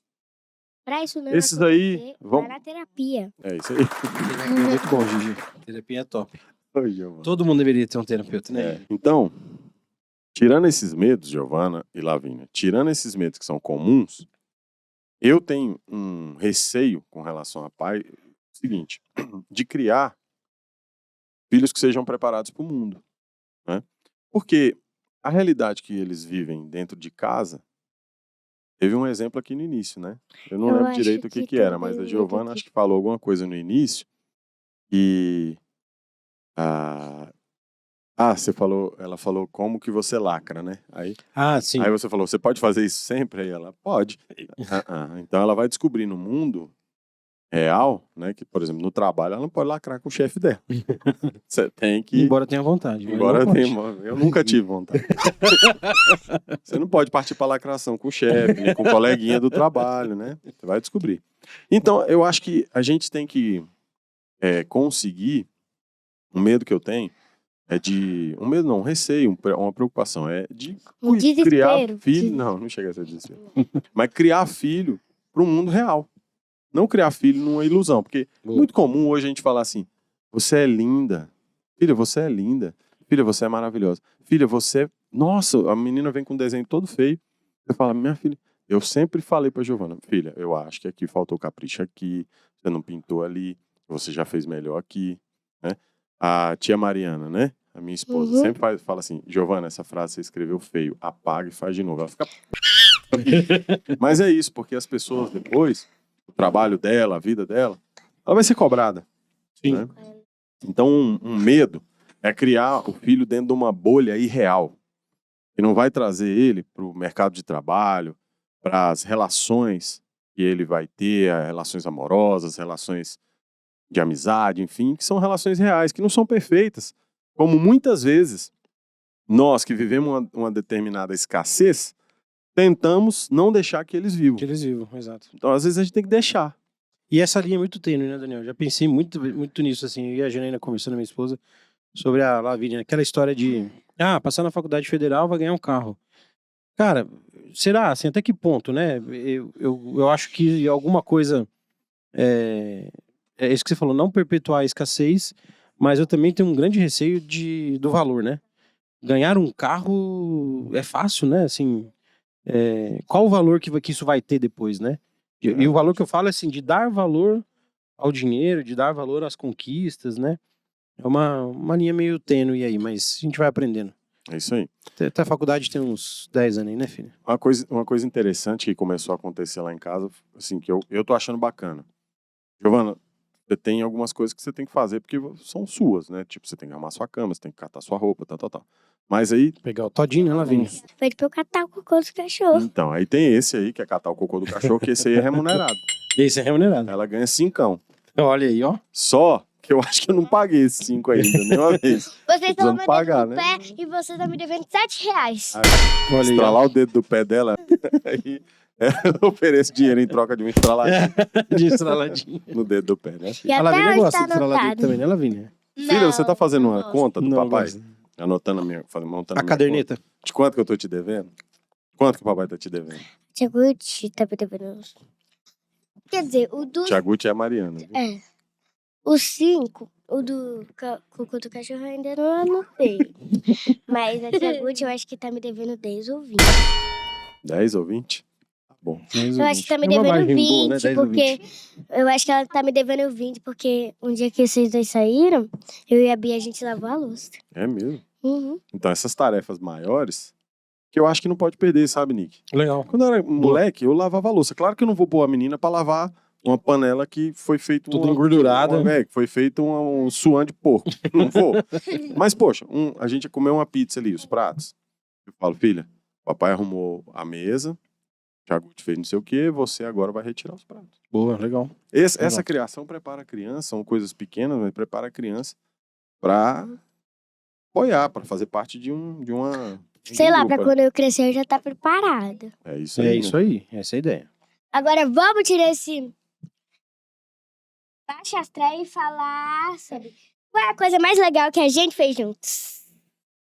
Pra isso não esses aí, acontecer, vão- vai na terapia. é isso aí. Terapia é muito bom, Gigi. Terapia é top. Oi, Giovana. Todo mundo deveria ter um terapeuta, né? Então, tirando esses medos, Giovana e Lavínia, tirando esses medos que são comuns, eu tenho um receio com relação a pai, seguinte, de criar filhos que sejam preparados para o mundo, né? Porque a realidade que eles vivem dentro de casa, teve um exemplo aqui no início, né? Eu não Eu lembro acho direito o que que era, mas a também Giovana é acho que falou alguma coisa no início e você falou, ela falou como que você lacra, né? Ah, sim. Aí você falou, você pode fazer isso sempre? Aí ela, pode. Então ela vai descobrir no mundo real, né? Que, por exemplo, no trabalho ela não pode lacrar com o chefe dela. Você tem que... Embora tenha vontade. mas Embora não tenha... pode. Eu nunca tive vontade. Você não pode partir para lacração com o chefe, nem com o coleguinha do trabalho, né? Você vai descobrir. Então, eu acho que a gente tem que conseguir... Um medo que eu tenho é de... Um medo não, um receio, uma preocupação. É de Um criar desespero. filho... Não chega a ser desespero. Mas criar filho para o mundo real. Não criar filho numa ilusão. Porque é muito comum hoje a gente falar assim, você é linda. Filha, você é linda. Filha, você é maravilhosa. Filha, você... Nossa, a menina vem com um desenho todo feio. Você fala, minha filha... Eu sempre falei pra Giovana, filha, eu acho que aqui faltou capricho aqui, você não pintou ali, você já fez melhor aqui, né? A tia Mariana, né? A minha esposa, sempre fala assim, Giovana, essa frase você escreveu feio, apaga e faz de novo. Ela fica... Mas é isso, porque as pessoas depois, o trabalho dela, a vida dela, ela vai ser cobrada. Sim. Né? Então, um medo é criar o filho dentro de uma bolha irreal, que não vai trazer ele para o mercado de trabalho, para as relações que ele vai ter, relações amorosas, relações de amizade, enfim, que são relações reais, que não são perfeitas. Como muitas vezes, nós que vivemos uma determinada escassez, tentamos não deixar que eles vivam. Que eles vivam, exato. Então, às vezes, a gente tem que deixar. E essa linha é muito tênue, né, Daniel? Já pensei muito nisso, assim. Eu e a Janaína conversando, minha esposa, sobre a Lavínia. Aquela história de, passar na faculdade federal vai ganhar um carro. Cara, será? Assim, até que ponto, né? Eu acho que alguma coisa... É isso que você falou, não perpetuar a escassez, mas eu também tenho um grande receio do valor, né? Ganhar um carro é fácil, né? Assim, qual o valor que isso vai ter depois, né? E o valor que eu falo é assim, de dar valor ao dinheiro, de dar valor às conquistas, né? É uma linha meio tênue aí, mas a gente vai aprendendo. É isso aí. Até a faculdade tem uns 10 anos aí, né, filho? Uma coisa interessante que começou a acontecer lá em casa, assim, que eu tô achando bacana. Giovana, você tem algumas coisas que você tem que fazer porque são suas, né? Tipo, você tem que arrumar sua cama, você tem que catar sua roupa, tal. Mas aí... Pegar o todinho, né, Lavínia? Pede pra eu catar o cocô dos cachorros. Então, aí tem esse aí, que é catar o cocô do cachorro, que esse aí é remunerado. Esse é remunerado. Ela ganha 5. Olha aí, ó. Só que eu acho que eu não paguei esses 5 ainda, nenhuma vez. Vocês estão Precisando pagar, mandando né? no pé e você tá me devendo R$7. Olha aí, ó. Estralar o dedo do pé dela, aí eu ofereço dinheiro em troca de um estraladinho De estraladinho. no dedo do pé, né? E A até Lavínia hoje gosta tá de estralar dedo anotado. também, né, Lavínia? Filha, você tá fazendo uma não conta do Não papai? gosto. Anotando montando A caderneta. conta. De quanto que eu tô te devendo? Quanto que o papai tá te devendo? Tia Gucci tá me devendo. Quer dizer, o do... Tia Gucci é a Mariana. Viu? É. Os 5, o do cocô do cachorro eu ainda não anotei. Mas a tia Gucci eu acho que tá me devendo 10 ou 20. 10 ou 20? Tá bom. Eu acho que tá me É uma devendo margem 20, boa, né? 10 ou porque... 20. Eu acho que ela tá me devendo 20, porque um dia que vocês dois saíram, eu e a Bia, a gente lavou a louça. É mesmo? Uhum. Então essas tarefas maiores, que eu acho que não pode perder, sabe, Nick? Legal. Quando eu era moleque, eu lavava a louça. Claro que eu não vou pôr a menina pra lavar uma panela que foi feito Tudo engordurada. que foi feito um suã de porco. Não vou. Mas, poxa, a gente ia comer uma pizza ali, os pratos. Eu falo, filha, papai arrumou a mesa, Thiago te fez não sei o quê, você agora vai retirar os pratos. Boa, legal. Essa criação prepara a criança, são coisas pequenas, mas prepara a criança pra apoiar, pra fazer parte de uma... Sei lá, pra grupo. quando eu crescer eu já tá preparada. É isso aí. É né? isso aí, essa é a ideia. Agora vamos tirar esse baixa astral e falar sobre qual é a coisa mais legal que a gente fez juntos.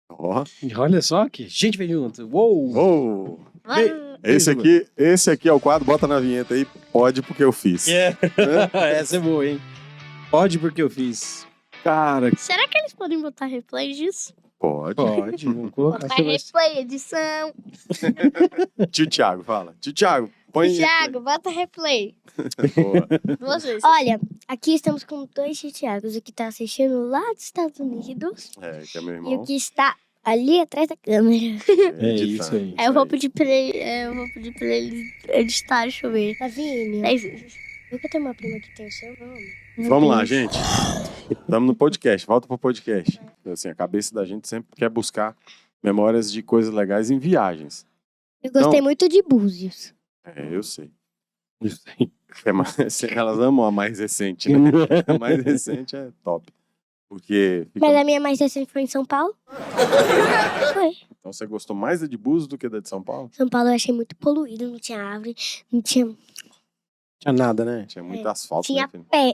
Ó. Olha só que gente veio junto. Uou! Oh. Vamos- Esse aqui é o quadro, bota na vinheta aí. Pode porque eu fiz. Essa é boa, hein? Pode porque eu fiz. Cara, Será que eles podem botar replay disso? pode. Pode, vamos colocar. Botar Você vai- replay, edição. Tio Thiago, fala. Tio Thiago, põe. Thiago, bota replay. Boa. 2 vezes. Olha, aqui estamos com 2 Thiagos. O que tá assistindo lá dos Estados Unidos É, que é meu e irmão. o que está ali atrás da câmera. É isso aí. Eu vou pedir pra ele editar, deixa eu ver. Lavínia, 10 vezes. viu que eu tenho uma prima que tem o seu nome? Vamos lá, gente. Estamos no podcast, volta pro podcast. Assim, a cabeça da gente sempre quer buscar memórias de coisas legais em viagens. Eu gostei muito de Búzios. É, eu sei. Isso aí. Elas amam a mais recente, né? A mais recente é top. Porque. Mas a minha mais recente foi em São Paulo. Foi. Então você gostou mais da de Búzios do que da de São Paulo? São Paulo eu achei muito poluído, não tinha árvore, não tinha... Tinha nada, né? Tinha muito asfalto, Tinha né, filho? pé.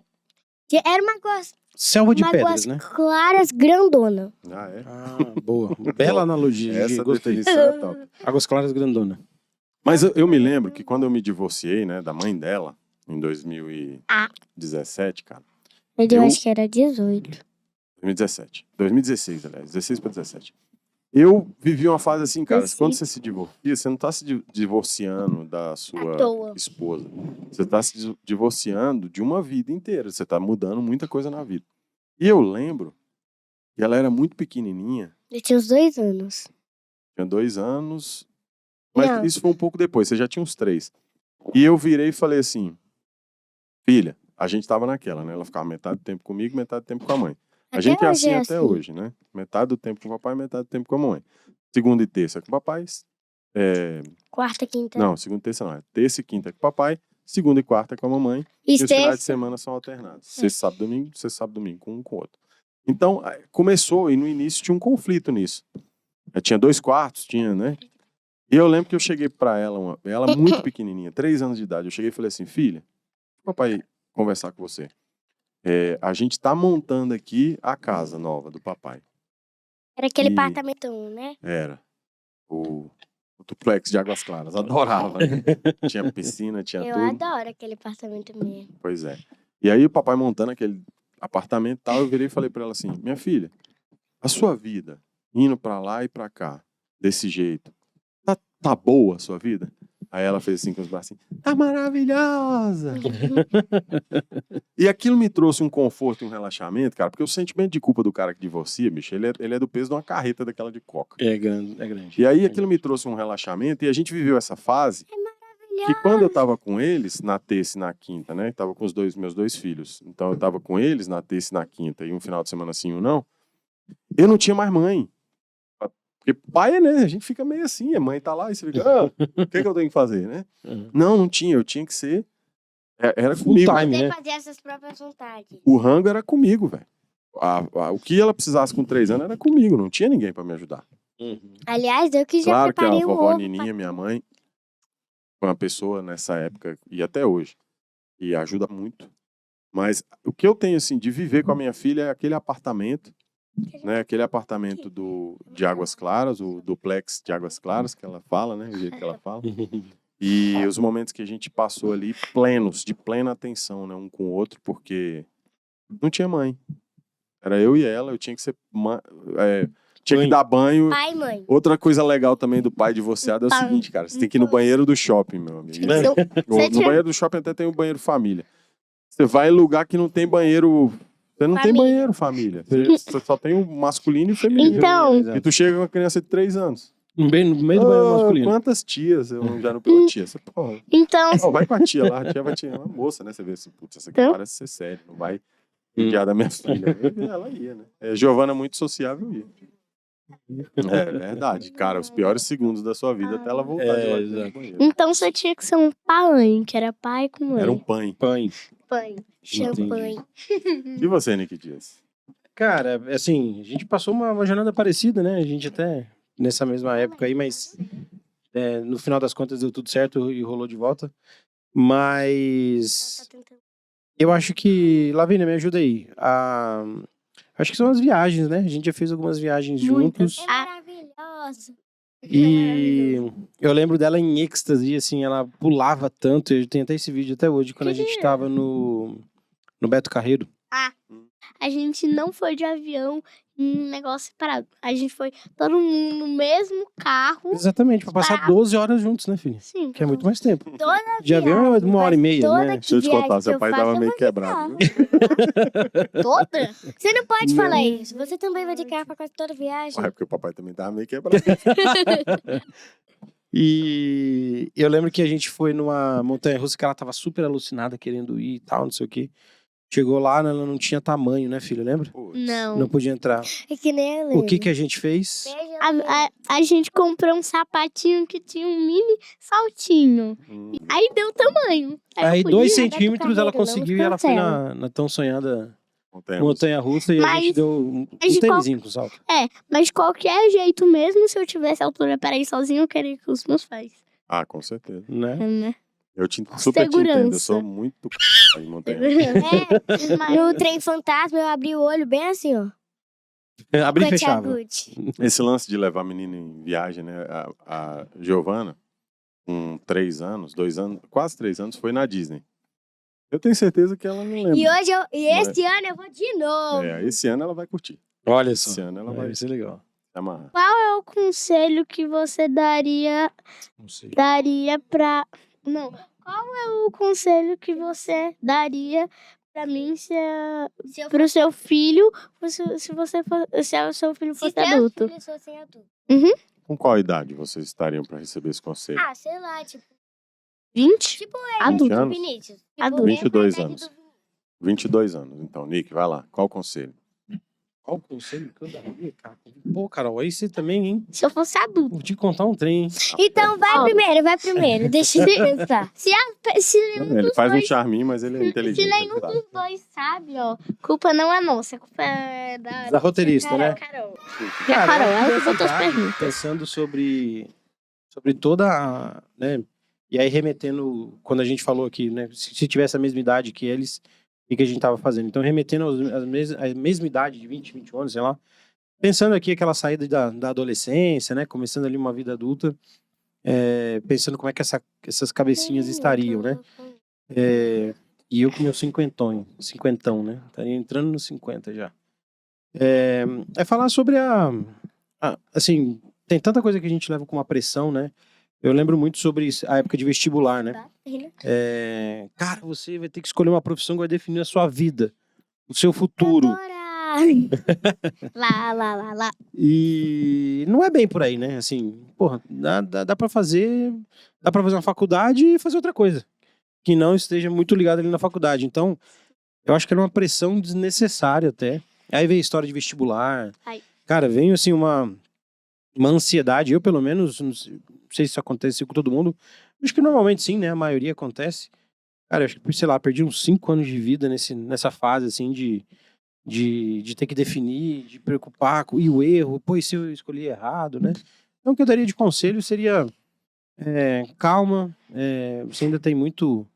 Era uma águas, Selva de uma pedras, águas né? claras grandona. Ah, é? Ah, boa. Bela analogia. Essa Gostei. definição é top. Águas claras grandona. Mas eu me lembro que quando eu me divorciei, né, da mãe dela, em 2017, cara. Eu Eu- acho que era 18. 2017. 2016, aliás. 16 para 17. Eu vivi uma fase assim, cara. Sim. Quando você se divorcia, você não tá se divorciando da sua À toa. esposa. Você tá se divorciando de uma vida inteira. Você tá mudando muita coisa na vida. E eu lembro que ela era muito pequenininha. Eu tinha uns 2 anos. Tinha 2 anos. Mas Não. isso foi um pouco depois. Você já tinha uns 3. E eu virei e falei assim: filha, a gente tava naquela, né? Ela ficava metade do tempo comigo, metade do tempo com a mãe. A Até gente é hoje assim é até assim. hoje, né? Metade do tempo com o papai, metade do tempo com a mãe. Segunda e terça com o papai. Quarta, quinta. Não, segunda e terça não. É terça e quinta com o papai. Segunda e quarta com a mamãe. E E os finais de sexta. semana são alternados. Sexta, sábado, domingo. Sexta, sábado, domingo. Com um com o outro. Então, começou e no início tinha um conflito nisso. Tinha 2 quartos, tinha, né? E eu lembro que eu cheguei pra ela, ela muito pequenininha, 3 anos de idade. Eu cheguei e falei assim: filha, papai conversar com você. A gente tá montando aqui a casa nova do papai. Era aquele E- apartamentão, né? Era o duplex de Águas Claras. Adorava, né? Tinha piscina, tinha Eu tudo. adoro aquele apartamento mesmo. Pois é. E aí o papai montando aquele apartamento e tal, eu virei e falei pra ela assim: minha filha, a sua vida indo pra lá e pra cá, desse jeito, tá boa a sua vida? Aí ela fez assim com os bracinhos: tá maravilhosa! E aquilo me trouxe um conforto e um relaxamento, cara, porque o sentimento de culpa do cara que divorcia, bicho, ele é do peso de uma carreta daquela de coca. É grande, é grande. E aí aquilo me trouxe um relaxamento e a gente viveu essa fase que quando eu tava com eles, na terça e na quinta, né? Tava com meus 2 filhos. Então eu tava com eles na terça e na quinta e um final de semana sim ou não. Eu não tinha mais mãe. Porque pai, né? A gente fica meio assim, a mãe tá lá e você fica, o que eu tenho que fazer, né? Uhum. Não tinha, eu tinha que ser. Era Full comigo. time, Você né? fazia essas próprias vontades. O rango era comigo, velho. O que ela precisasse com 3 anos era comigo, não tinha ninguém pra me ajudar. Uhum. Aliás, eu que já Claro que a preparei o vovó ovo. Nininha, minha mãe, foi uma pessoa nessa época e até hoje, e ajuda muito. Mas o que eu tenho, assim, de viver com a minha filha é aquele apartamento, né? Aquele apartamento de Águas Claras, o duplex de Águas Claras, que ela fala, né? O jeito que ela fala. E os momentos que a gente passou ali plenos, de plena atenção, né? Um com o outro, porque não tinha mãe. Era eu e ela, eu tinha que ser... tinha que Mãe. dar banho. Pai e mãe. Outra coisa legal também do pai divorciado é o Pai. seguinte, cara. Você tem que ir no banheiro do shopping, meu amigo. Então, No banheiro do shopping até tem o banheiro família. Você vai em lugar que não tem banheiro... Você não tem Família. banheiro família. Você só tem o masculino e o feminino. Então, E tu chega com uma criança de 3 anos. No meio do banheiro masculino. Quantas tias eu já não pela tia? Você, porra, então, vai com a tia lá. A tia vai te... É uma moça, né? Você vê assim, putz, essa aqui Então? parece ser séria. Não vai judiar da minha filha. Ela ia, né? Giovana muito sociável ia. É verdade, cara. Os piores segundos da sua vida até ela voltar de lá de dentro do banheiro. então você tinha que ser um pai, que era pai com mãe. Era um pãe. Pães. pai. Champanhe. E você, Nick Dias? Cara, assim, a gente passou uma jornada parecida, né? A gente até nessa mesma época aí, mas no final das contas deu tudo certo e rolou de volta. Mas Eu acho que... Lavínia, me ajuda aí. Acho que são as viagens, né? A gente já fez algumas viagens Muitas. juntos. É maravilhoso. E eu lembro dela em êxtase, assim, ela pulava tanto. Eu tenho até esse vídeo até hoje, quando a gente tava no Beto Carreiro. A gente não foi de avião em um negócio separado. A gente foi todo mundo no mesmo carro. Exatamente, pra passar 12 horas juntos, né, filho? Sim. Que é muito mais tempo. Toda De avião é viagem, 1h30, toda né? Deixa eu te viagem contar, que seu eu pai faço, tava eu meio vou de quebrado. carro. viu? Toda? Você não pode Não. falar isso. Você também vai de carro pra quase toda viagem. Ué, porque o papai também tava meio quebrado. E eu lembro que a gente foi numa montanha-russa que ela tava super alucinada, querendo ir e tal, não sei o quê. Chegou lá, ela não tinha tamanho, né, filho? Lembra? Putz. Não. Não podia entrar. É que nem eu O que a gente fez? A gente comprou um sapatinho que tinha um mini saltinho. Aí deu tamanho. Aí eu 2 podia. centímetros ela Carreiro, não conseguiu e ela foi cancela. na tão sonhada Montanha-russa. montanha-russa e a Mas- gente deu um mas de tênisinho com salto. Mas de qualquer jeito, mesmo se eu tivesse altura para ir sozinho, eu queria que os meus pais. Ah, com certeza. Né? Né? Eu super te entendo. Eu Segurança. sou muito em montanha. É, Mas- no trem fantasma eu abri o olho bem assim, ó. Abri e Com a tia fechava. Gucci. Esse lance de levar a menina em viagem, né? A Giovana, com 3 anos, 2 anos, quase 3 anos, foi na Disney. Eu tenho certeza que ela não lembra. E este ano eu vou de novo. Esse ano ela vai curtir. Olha Esse ano ela vai Vai ser legal. se amarrar. Qual é o conselho que você daria Não sei. pra. Não. Qual é o conselho que você daria pra mim pro seu filho se o seu filho fosse adulto? Com qual idade vocês estariam para receber esse conselho? Ah, sei lá, tipo, 20? tipo Adulto. anos? Vinícius. Adulto. 22 a idade anos. do Vinícius. 22 anos. Então, Nick, vai lá. Qual o conselho? Qual o conselho que eu daria, cara? Pô, Carol, aí você também, hein? Se eu fosse adulto. Vou te contar um trem, hein? Então vai Ó. primeiro. Deixa eu pensar. Se nenhum Ele dos faz um dois, charminho, mas ele é inteligente. se nenhum ele sabe. dos dois sabe, ó, culpa não é nossa, a culpa é Da roteirista, né? Carol. Cara, Carol, eu acho ela que que botou as nessa idade, perguntas. pensando sobre toda a, né? E aí remetendo, quando a gente falou aqui, né? Se tivesse a mesma idade que eles, o que a gente tava fazendo? Então, remetendo à mesma idade de 20, 21 anos, sei lá. Pensando aqui aquela saída da adolescência, né? Começando ali uma vida adulta. Pensando como é que essas cabecinhas estariam, né? E eu com meu cinquentão, né? Estaria entrando nos 50 já. É falar sobre assim, tem tanta coisa que a gente leva com uma pressão, né? Eu lembro muito sobre a época de vestibular, né? Cara, você vai ter que escolher uma profissão que vai definir a sua vida, o seu futuro. Lá. E não é bem por aí, né? Assim, porra, dá pra fazer uma faculdade e fazer outra coisa. Que não esteja muito ligado ali na faculdade. Então, eu acho que era uma pressão desnecessária até. Aí veio a história de vestibular. Ai. Cara, veio assim uma ansiedade. Eu, pelo menos, não sei se isso acontece com todo mundo. Acho que normalmente sim, né? A maioria acontece. Cara, eu acho que, sei lá, perdi uns 5 anos de vida nessa fase, assim, de ter que definir, de preocupar com e o erro. Pô, e se eu escolhi errado, né? Então, o que eu daria de conselho seria calma. Você ainda tem muito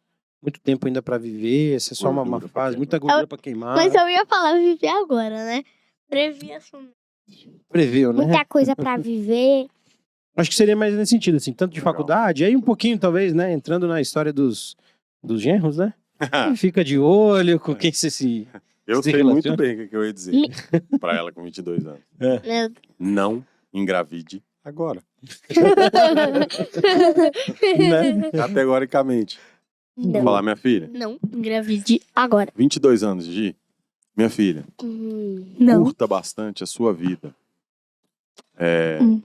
tempo ainda pra viver. Essa é só uma Gordura pra fase, queimar. muita gordura pra queimar. Mas eu ia falar viver agora, né? Prever sua Preveu, né? Muita coisa pra viver. Acho que seria mais nesse sentido, assim, tanto de Legal. faculdade, aí um pouquinho, talvez, né, entrando na história dos genros, né? Fica de olho com quem você se... Eu Se sei muito relaciona? bem o que eu ia dizer pra ela com 22 anos. Meu Não engravide agora. né? Categoricamente. Vou Não. falar, minha filha. Não, engravide agora. 22 anos, Gi. Minha filha, Não. curta bastante a sua vida.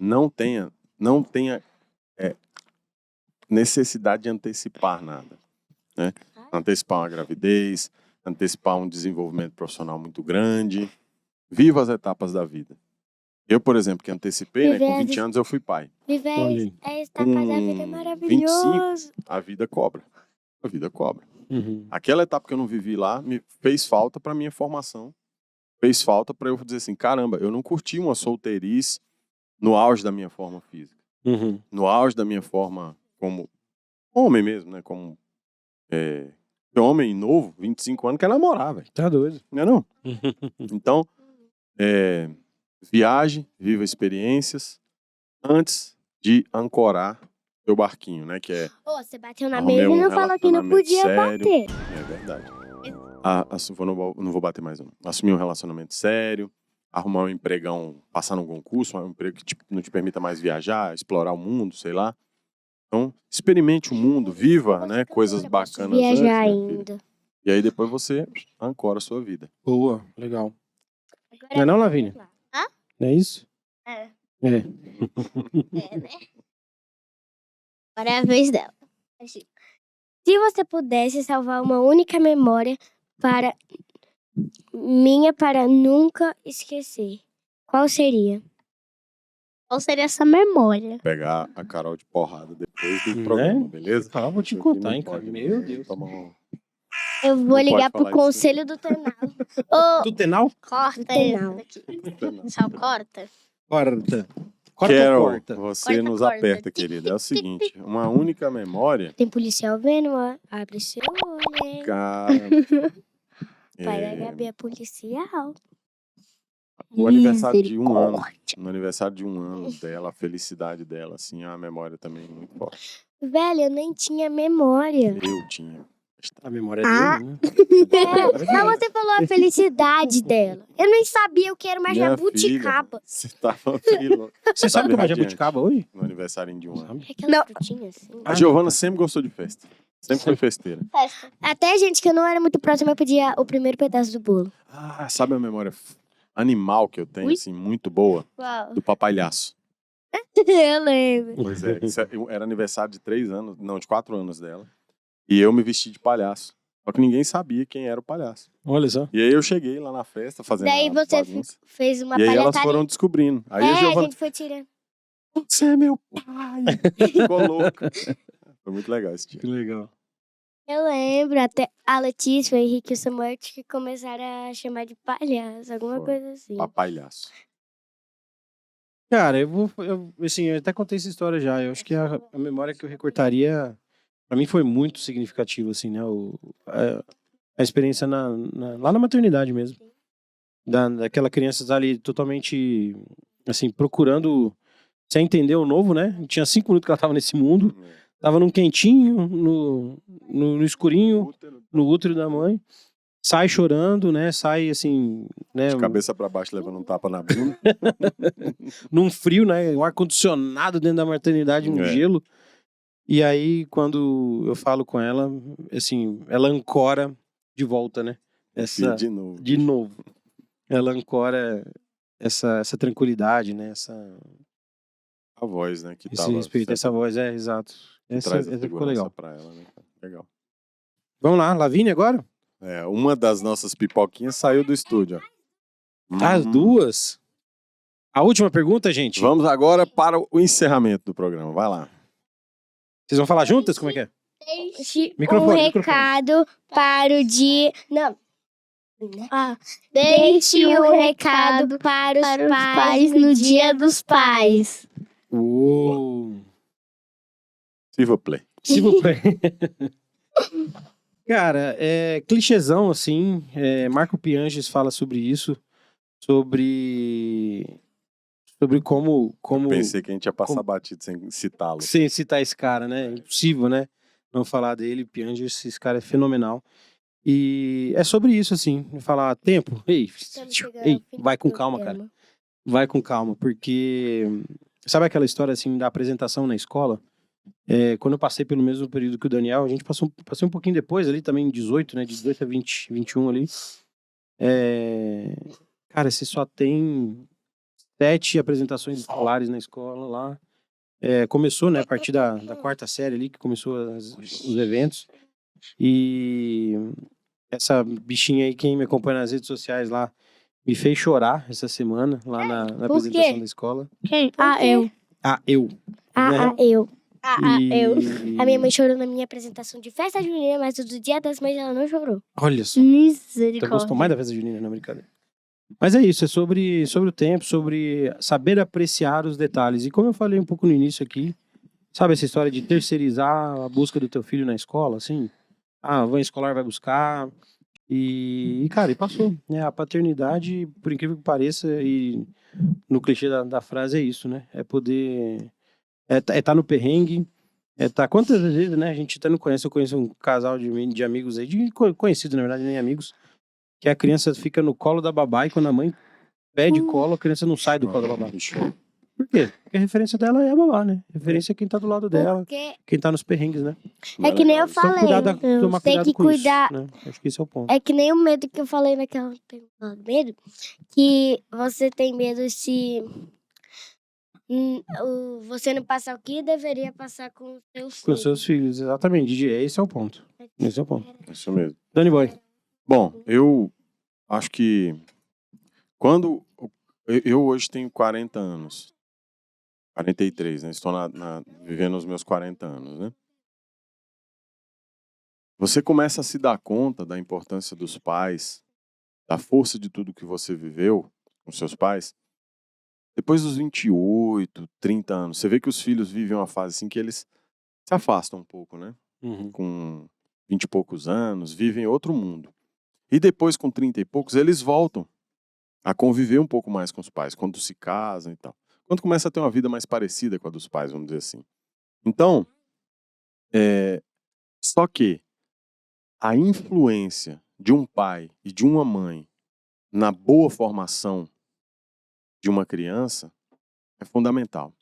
Não tenha necessidade de antecipar nada, né? Antecipar uma gravidez, antecipar um desenvolvimento profissional muito grande. Viva as etapas da vida. Eu, por exemplo, que antecipei, né? Com 20 anos eu fui pai. Viver Olha aí. esta fase da vida é maravilhoso. A vida cobra. A vida cobra. Uhum. Aquela etapa que eu não vivi lá me fez falta para minha formação. Fez falta para eu dizer assim, caramba, eu não curti uma solteirice no auge da minha forma física. Uhum. No auge da minha forma como homem mesmo, né? Como Homem novo, 25 anos, quer namorar, velho. Tá doido. Não é não? Então, viaje, viva experiências antes de ancorar seu barquinho, né? Que é Ô, você bateu na arrumei mesa e um não falou que não relacionamento podia sério. bater. É verdade. Não vou bater mais não. Assumir um relacionamento sério, arrumar um empregão, passar num concurso, um emprego que não te permita mais viajar, explorar o mundo, sei lá. Então, experimente o mundo, viva, né, coisas bacanas Viajar antes, minha filha. ainda. E aí depois você ancora a sua vida. Boa, legal. Não é não, Lavínia? Hã? Não é isso? É. É. É, né? Agora é a vez dela. Assim. Se você pudesse salvar uma única memória para nunca esquecer, qual seria? Qual seria essa memória? Pegar a Carol de porrada depois do Né? programa, beleza? Ah, vou te Aqui contar, não hein, cara. pode, Meu não. Deus. Toma um- Eu vou Não ligar pode pro falar isso, conselho do Tenal. Ô, Tutenal? corta Tenal. isso daqui. Só corta? Corta. Corta ou Quero corta? você Corta, nos corta. aperta, querida. É o seguinte, uma única memória, Tem policial vendo, ó. Abre seu olho, hein? cara. Pai da é, Gabi é policial. o aniversário de um ano. Misericórdia. No aniversário de um ano dela, a felicidade dela, assim, a memória também muito forte. Velho, eu nem tinha memória. Eu tinha. A memória Ah. dele, né? Mas você falou a felicidade dela. Eu nem sabia o que era uma Minha jabuticaba. Você tava filo. Você sabe que é uma Radiante. jabuticaba hoje? No aniversário de um ano. Sabe? É aquela frutinha assim. A Giovana sempre gostou de festa. Sempre foi festeira. Festa. Até gente que eu não era muito próxima pedia o primeiro pedaço do bolo. Ah, sabe a memória animal que eu tenho, Ui. assim, muito boa? Uau. Do papalhaço. Eu lembro. Pois é. Era aniversário de 4 anos dela. E eu me vesti de palhaço. Só que ninguém sabia quem era o palhaço. Olha só. E aí eu cheguei lá na festa fazendo Daí a você bagunça. fez uma E aí elas palhaçaria. foram descobrindo. Aí a a Giovana, gente foi tirando. você é meu pai. Ficou louca. Foi muito legal esse dia. Que legal. Eu lembro, até a Letícia, o Henrique e o Samuel que começaram a chamar de palhaço, alguma Foi. coisa assim. Papalhaço. Cara, eu até contei essa história já. Eu acho que a memória que eu recortaria, pra mim foi muito significativa, assim, né? A experiência lá na maternidade mesmo. Daquela criança estar ali totalmente, assim, procurando sem entender o novo, né? Tinha 5 minutos que ela tava nesse mundo. Tava num quentinho, no escurinho, no útero da mãe. Sai chorando, né? Sai, assim, né? De cabeça pra baixo, levando um tapa na bunda. Num frio, né? Um ar-condicionado dentro da maternidade, um É. gelo. E aí, quando eu falo com ela, assim, ela ancora de volta, né? E de novo. De novo. Ela ancora essa tranquilidade, né? A voz, né? Que Esse tava respeito, essa voz, exato. Essa traz a ficou segurança legal. pra ela, né? Legal. Vamos lá, Lavínia agora? Uma das nossas pipoquinhas saiu do estúdio, ó. As duas. A última pergunta, gente. Vamos agora para o encerramento do programa. Vai lá. Vocês vão falar juntas? Como é que é? Deixe Microfone, um microfone. recado para o dia... Não. Deixe Deixe um um recado para os para os pais pais no Dia dos Pais. Silva Play. Se você... Cara, clichêzão, assim. Marco Pianges fala sobre isso. Sobre como Pensei que a gente ia passar como- batido sem citá-lo. sem citar esse cara, né? É impossível, né? Não falar dele. Pianges, esse cara é fenomenal. E é sobre isso, assim. Falar, tempo, ei, vai com calma, cara. Vai com calma, porque sabe aquela história, assim, da apresentação na escola? Quando eu passei pelo mesmo período que o Daniel, a gente passei um pouquinho depois ali, também 18, né? De 18 a 20, 21 ali. Cara, você só tem 7 apresentações escolares na escola lá. Começou, né, a partir da 4ª série ali, que começou os eventos. E essa bichinha aí, quem me acompanha nas redes sociais lá, me fez chorar essa semana, lá na Por apresentação quê? da escola. Quem? Eu. Eu. Né? Eu. Eu. A minha mãe chorou na minha apresentação de festa junina, mas do Dia das Mães ela não chorou. Olha só. Então gostou mais da festa junina, não, brincadeira. Mas é isso, é sobre o tempo, sobre saber apreciar os detalhes. E como eu falei um pouco no início aqui, sabe essa história de terceirizar a busca do teu filho na escola, assim? a van escolar vai buscar. E cara, e passou, né? A paternidade, por incrível que pareça, e no clichê da frase é isso, né? É poder... É tá no perrengue, quantas vezes, né? A gente até não conhece, eu conheço um casal de amigos aí, conhecidos, na verdade, nem amigos, que a criança fica no colo da babá e quando a mãe pede colo, a criança não sai do colo da babá. Por quê? Porque a referência dela é a babá, né? A referência é quem tá do lado dela, Porque quem tá nos perrengues, né? é que nem eu Então, falei. tomar Tem cuidado que com cuidar. isso, né? Acho que esse é o ponto. É que nem o medo que eu falei naquela pergunta. Medo que você tem medo se você não passar o que deveria passar com os seus Com filhos. seus filhos, exatamente. Didi, esse é o ponto. Esse é o ponto. Isso mesmo. Dani Boy. Bom, eu acho que quando eu hoje tenho 40 anos, 43, né? Estou vivendo os meus 40 anos, né? Você começa a se dar conta da importância dos pais, da força de tudo que você viveu com seus pais, depois dos 28, 30 anos. Você vê que os filhos vivem uma fase assim que eles se afastam um pouco, né? Com 20 e poucos anos, vivem outro mundo. E depois, com 30 e poucos, eles voltam a conviver um pouco mais com os pais, quando se casam e tal. Quando começa a ter uma vida mais parecida com a dos pais, vamos dizer assim. Então, só que a influência de um pai e de uma mãe na boa formação de uma criança é fundamental.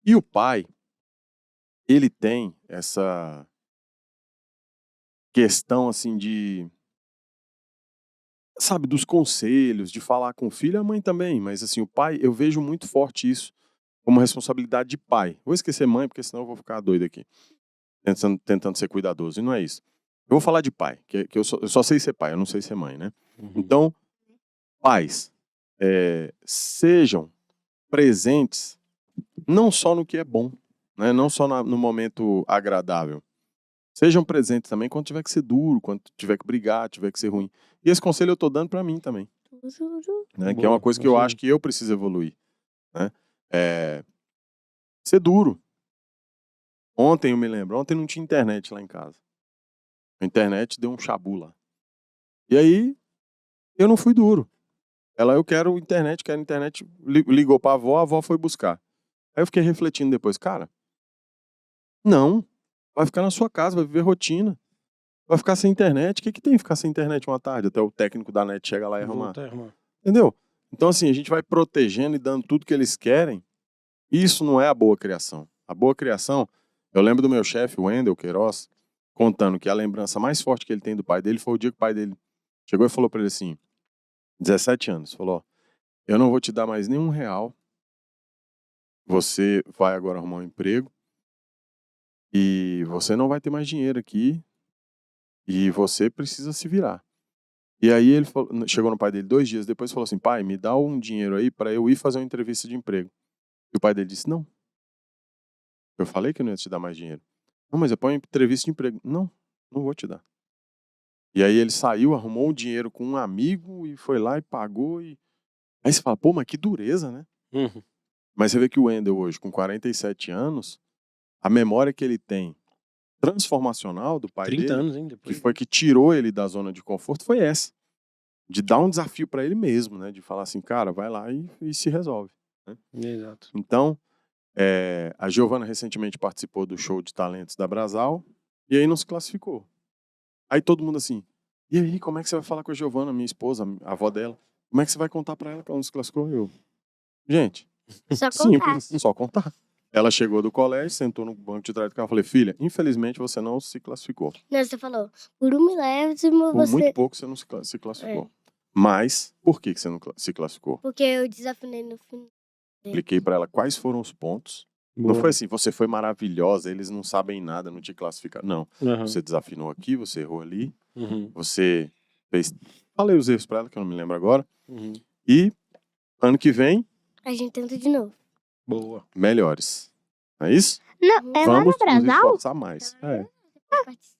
E o pai, ele tem essa questão assim de, sabe, dos conselhos, de falar com o filho, a mãe também, mas assim, o pai, eu vejo muito forte isso como responsabilidade de pai. Vou esquecer mãe, porque senão eu vou ficar doido aqui, tentando ser cuidadoso, e não é isso. Eu vou falar de pai, que eu só sei ser pai, eu não sei ser mãe, né? Então, pais, sejam presentes não só no que é bom, né? Não só no momento agradável. Sejam presentes também quando tiver que ser duro, quando tiver que brigar, tiver que ser ruim. E esse conselho eu tô dando pra mim também. Né? Que é uma coisa que eu acho que eu preciso evoluir. Né? Ser duro. Ontem eu me lembro, ontem não tinha internet lá em casa. A internet deu um chabu lá. E aí, eu não fui duro. Eu quero internet, ligou pra avó, a avó foi buscar. Aí eu fiquei refletindo depois, cara, não, vai ficar na sua casa, vai viver rotina. Vai ficar sem internet, o que tem ficar sem internet uma tarde? Até o técnico da net chega lá e arrumar. Entendeu? Então assim, a gente vai protegendo e dando tudo que eles querem. Isso não é a boa criação. A boa criação, eu lembro do meu chefe, o Wendel Queiroz, contando que a lembrança mais forte que ele tem do pai dele foi o dia que o pai dele chegou e falou pra ele assim, 17 anos, falou, eu não vou te dar mais nenhum real, você vai agora arrumar um emprego e você não vai ter mais dinheiro aqui e você precisa se virar. E aí ele chegou no pai dele 2 dias depois e falou assim, pai, me dá um dinheiro aí pra eu ir fazer uma entrevista de emprego. E o pai dele disse, não. Eu falei que eu não ia te dar mais dinheiro. Não, mas eu ponho entrevista de emprego. Não, não vou te dar. E aí ele saiu, arrumou um dinheiro com um amigo e foi lá e pagou. Aí você fala, pô, mas que dureza, né? Mas você vê que o Wendel hoje, com 47 anos, a memória que ele tem transformacional do pai 30 dele, anos ainda. que foi que tirou ele da zona de conforto, foi essa. De dar um desafio pra ele mesmo, né? De falar assim, cara, vai lá e se resolve. Né? Exato. Então, a Giovana recentemente participou do show de talentos da Brasal e aí não se classificou. Aí todo mundo assim, e aí, como é que você vai falar com a Giovana, minha esposa, a avó dela? Como é que você vai contar pra ela que ela não se classificou? Gente, Só contar. simples, só contar. Ela chegou do colégio, sentou no banco de trás do carro e falei, filha, infelizmente você não se classificou. Não, você falou, por um milésimo Por você... muito pouco você não se classificou. Mas, por que você não se classificou? Porque eu desafinei no final. Expliquei pra ela quais foram os pontos. Não foi assim, você foi maravilhosa, eles não sabem nada, não te classificaram. Não, você desafinou aqui, você errou ali, você fez... Falei os erros pra ela, que eu não me lembro agora. E, ano que vem... A gente tenta de novo. Boa. Melhores. Não é isso? Não, é lá no Vamos nos Brasal? esforçar mais.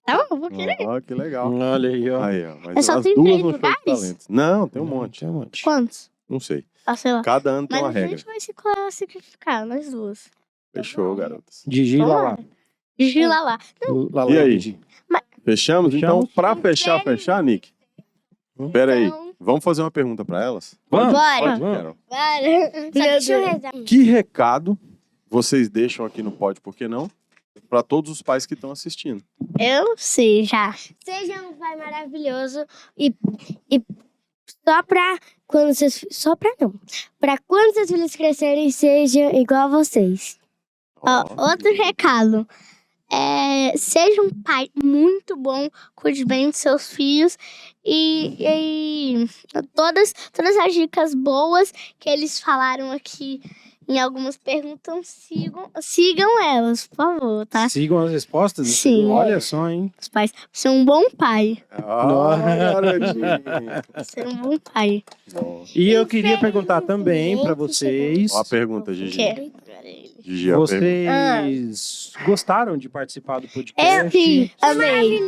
Tá bom, vou querer. Que legal. Olha aí, ó. Aí, ó. Mas É só as tem duas 3 no show de lugares? talentos. Não, tem um monte. Tem um monte. Quantos? Não sei. Ah, sei lá. Cada ano tem Mas uma a regra. gente vai se classificar, nós duas. Fechou, garotas. Digi lá. Gigi lá. Lá, E aí? Didi. Fechamos? Então, pra fechar, Nick, pera aí. Então, Vamos fazer uma pergunta pra elas? Vamos, Bora. Pode, vamos. Carol. Só Deixa eu rezar. Que recado vocês deixam aqui no Pode Por Que Não pra todos os pais que estão assistindo? eu sei já. Seja um pai maravilhoso e só pra quando seus só pra não. Pra quando seus filhos crescerem, seja igual a vocês. Ó, outro recado. Seja um pai muito bom, cuide bem dos seus filhos e todas as dicas boas que eles falaram aqui em algumas perguntas, sigam elas, por favor, tá? Sigam as respostas? Sim. Olha só, hein? Os pais, ser um bom pai. Garotinho. Ser um bom pai. Bom. E eu queria perguntar também pra vocês. Ó a pergunta, Gigi. Quer? Gigi, a pergunta. Vocês gostaram de participar do podcast? Eu sim, amei.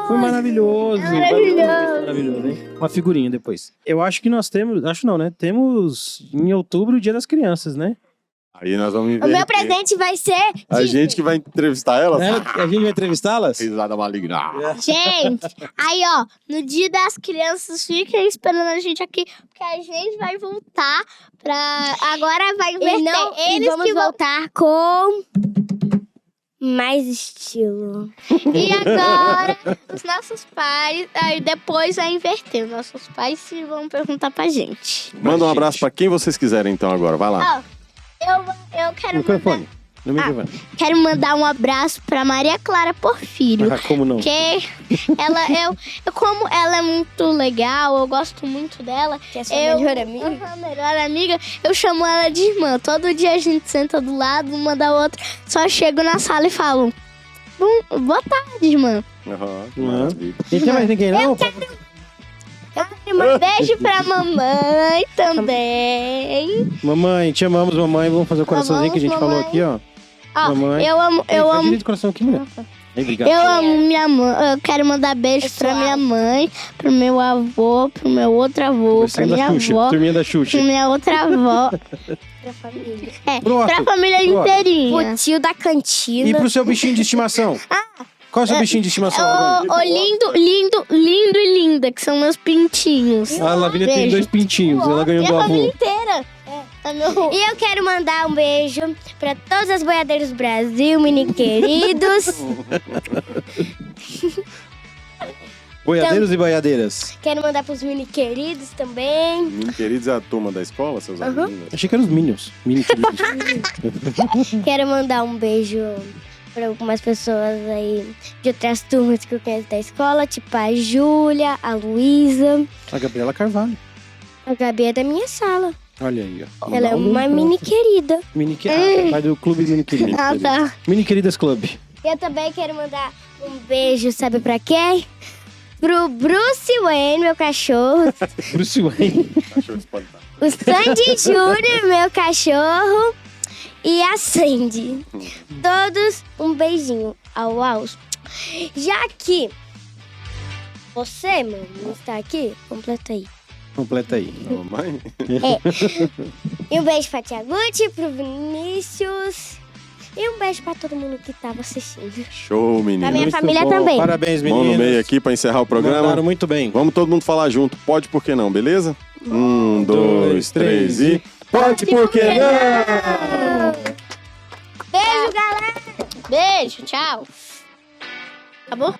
Foi maravilhoso. Maravilhoso, hein? Uma figurinha depois. Eu acho que nós temos... Acho não, né? Temos em outubro o Dia das Crianças, né? Aí nós vamos ver. O meu presente vai ser A gente que vai entrevistar elas? A gente vai entrevistá-las? Risada maligna. Gente, aí ó, no Dia das Crianças, fiquem esperando a gente aqui, porque a gente vai voltar pra... Agora vai inverter. e Eles vamos que vão... voltar com mais estilo. E agora, os nossos pais, aí depois vai inverter. Os nossos pais que vão perguntar pra gente. Manda um abraço pra quem vocês quiserem, então, agora. Vai lá. Ó, eu quero Microfone. No microfone. quero mandar um abraço pra Maria Clara Porfírio. Ah, como não? Porque como ela é muito legal, eu gosto muito dela. Que é sua melhor amiga. Minha melhor amiga, eu chamo ela de irmã. Todo dia a gente senta do lado, uma da outra. Só chego na sala e falo: boa tarde, irmã. Maravilha. E tem mais ninguém, não? Um beijo pra mamãe também. Mamãe, te amamos, mamãe. Vamos fazer o coraçãozinho que a gente Amamos, falou mamãe. aqui, ó. Ó, Mamãe. eu amo. Faz direito de coração aqui, mulher. Aí, obrigado. Eu amo minha mãe. Eu quero mandar beijo pra minha mãe, pro meu avô, pro meu outro avô, pra Versão da minha Xuxa, avó, turminha da Xuxa. pra minha outra avó. Pra família. Pronto. Pra família Pronto. inteirinha. O tio da E cantina. pro seu bichinho de estimação? Qual é o seu bichinho de estimação? Lavínia? Ô, lindo e linda, que são meus pintinhos. A Lavínia tem Beijo. 2 pintinhos. Ela ganhou Minha do avô. família inteira. É meu... E eu quero mandar um beijo pra todos os boiadeiros do Brasil, mini queridos. Boiadeiros e boiadeiras. Quero mandar pros mini queridos também. Meninos queridos, é a turma da escola, seus amigos? Achei que eram os Minions. Mini queridos. Quero mandar um beijo pra algumas pessoas aí de outras turmas que eu conheço da escola, tipo a Júlia, a Luísa. A Gabriela Carvalho. A Gabi é da minha sala. Olha aí, ó. Ela é uma mini querida. Vai do Clube Mini Queridas. Ah, tá. Mini Queridas Club. Eu também quero mandar um beijo, sabe pra quem? Pro Bruce Wayne, meu cachorro. Bruce Wayne. Cachorro espantado. O Sandy Júnior, meu cachorro. E a Sandy. Todos um beijinho ao aos. Já que você, mano, não está aqui, completa aí. Completa aí. A mamãe? E um beijo pra Tia Gucci, pro Vinícius. E um beijo pra todo mundo que tava assistindo. Show, menino. Pra minha Muito família bom. também. Parabéns, Mão no meninas. meio aqui pra encerrar o programa. Mandaram muito bem. Vamos todo mundo falar junto. Pode por que não, beleza? 1, 2, 3 e... Pode por que não! Beijo, galera! Beijo, tchau. Acabou?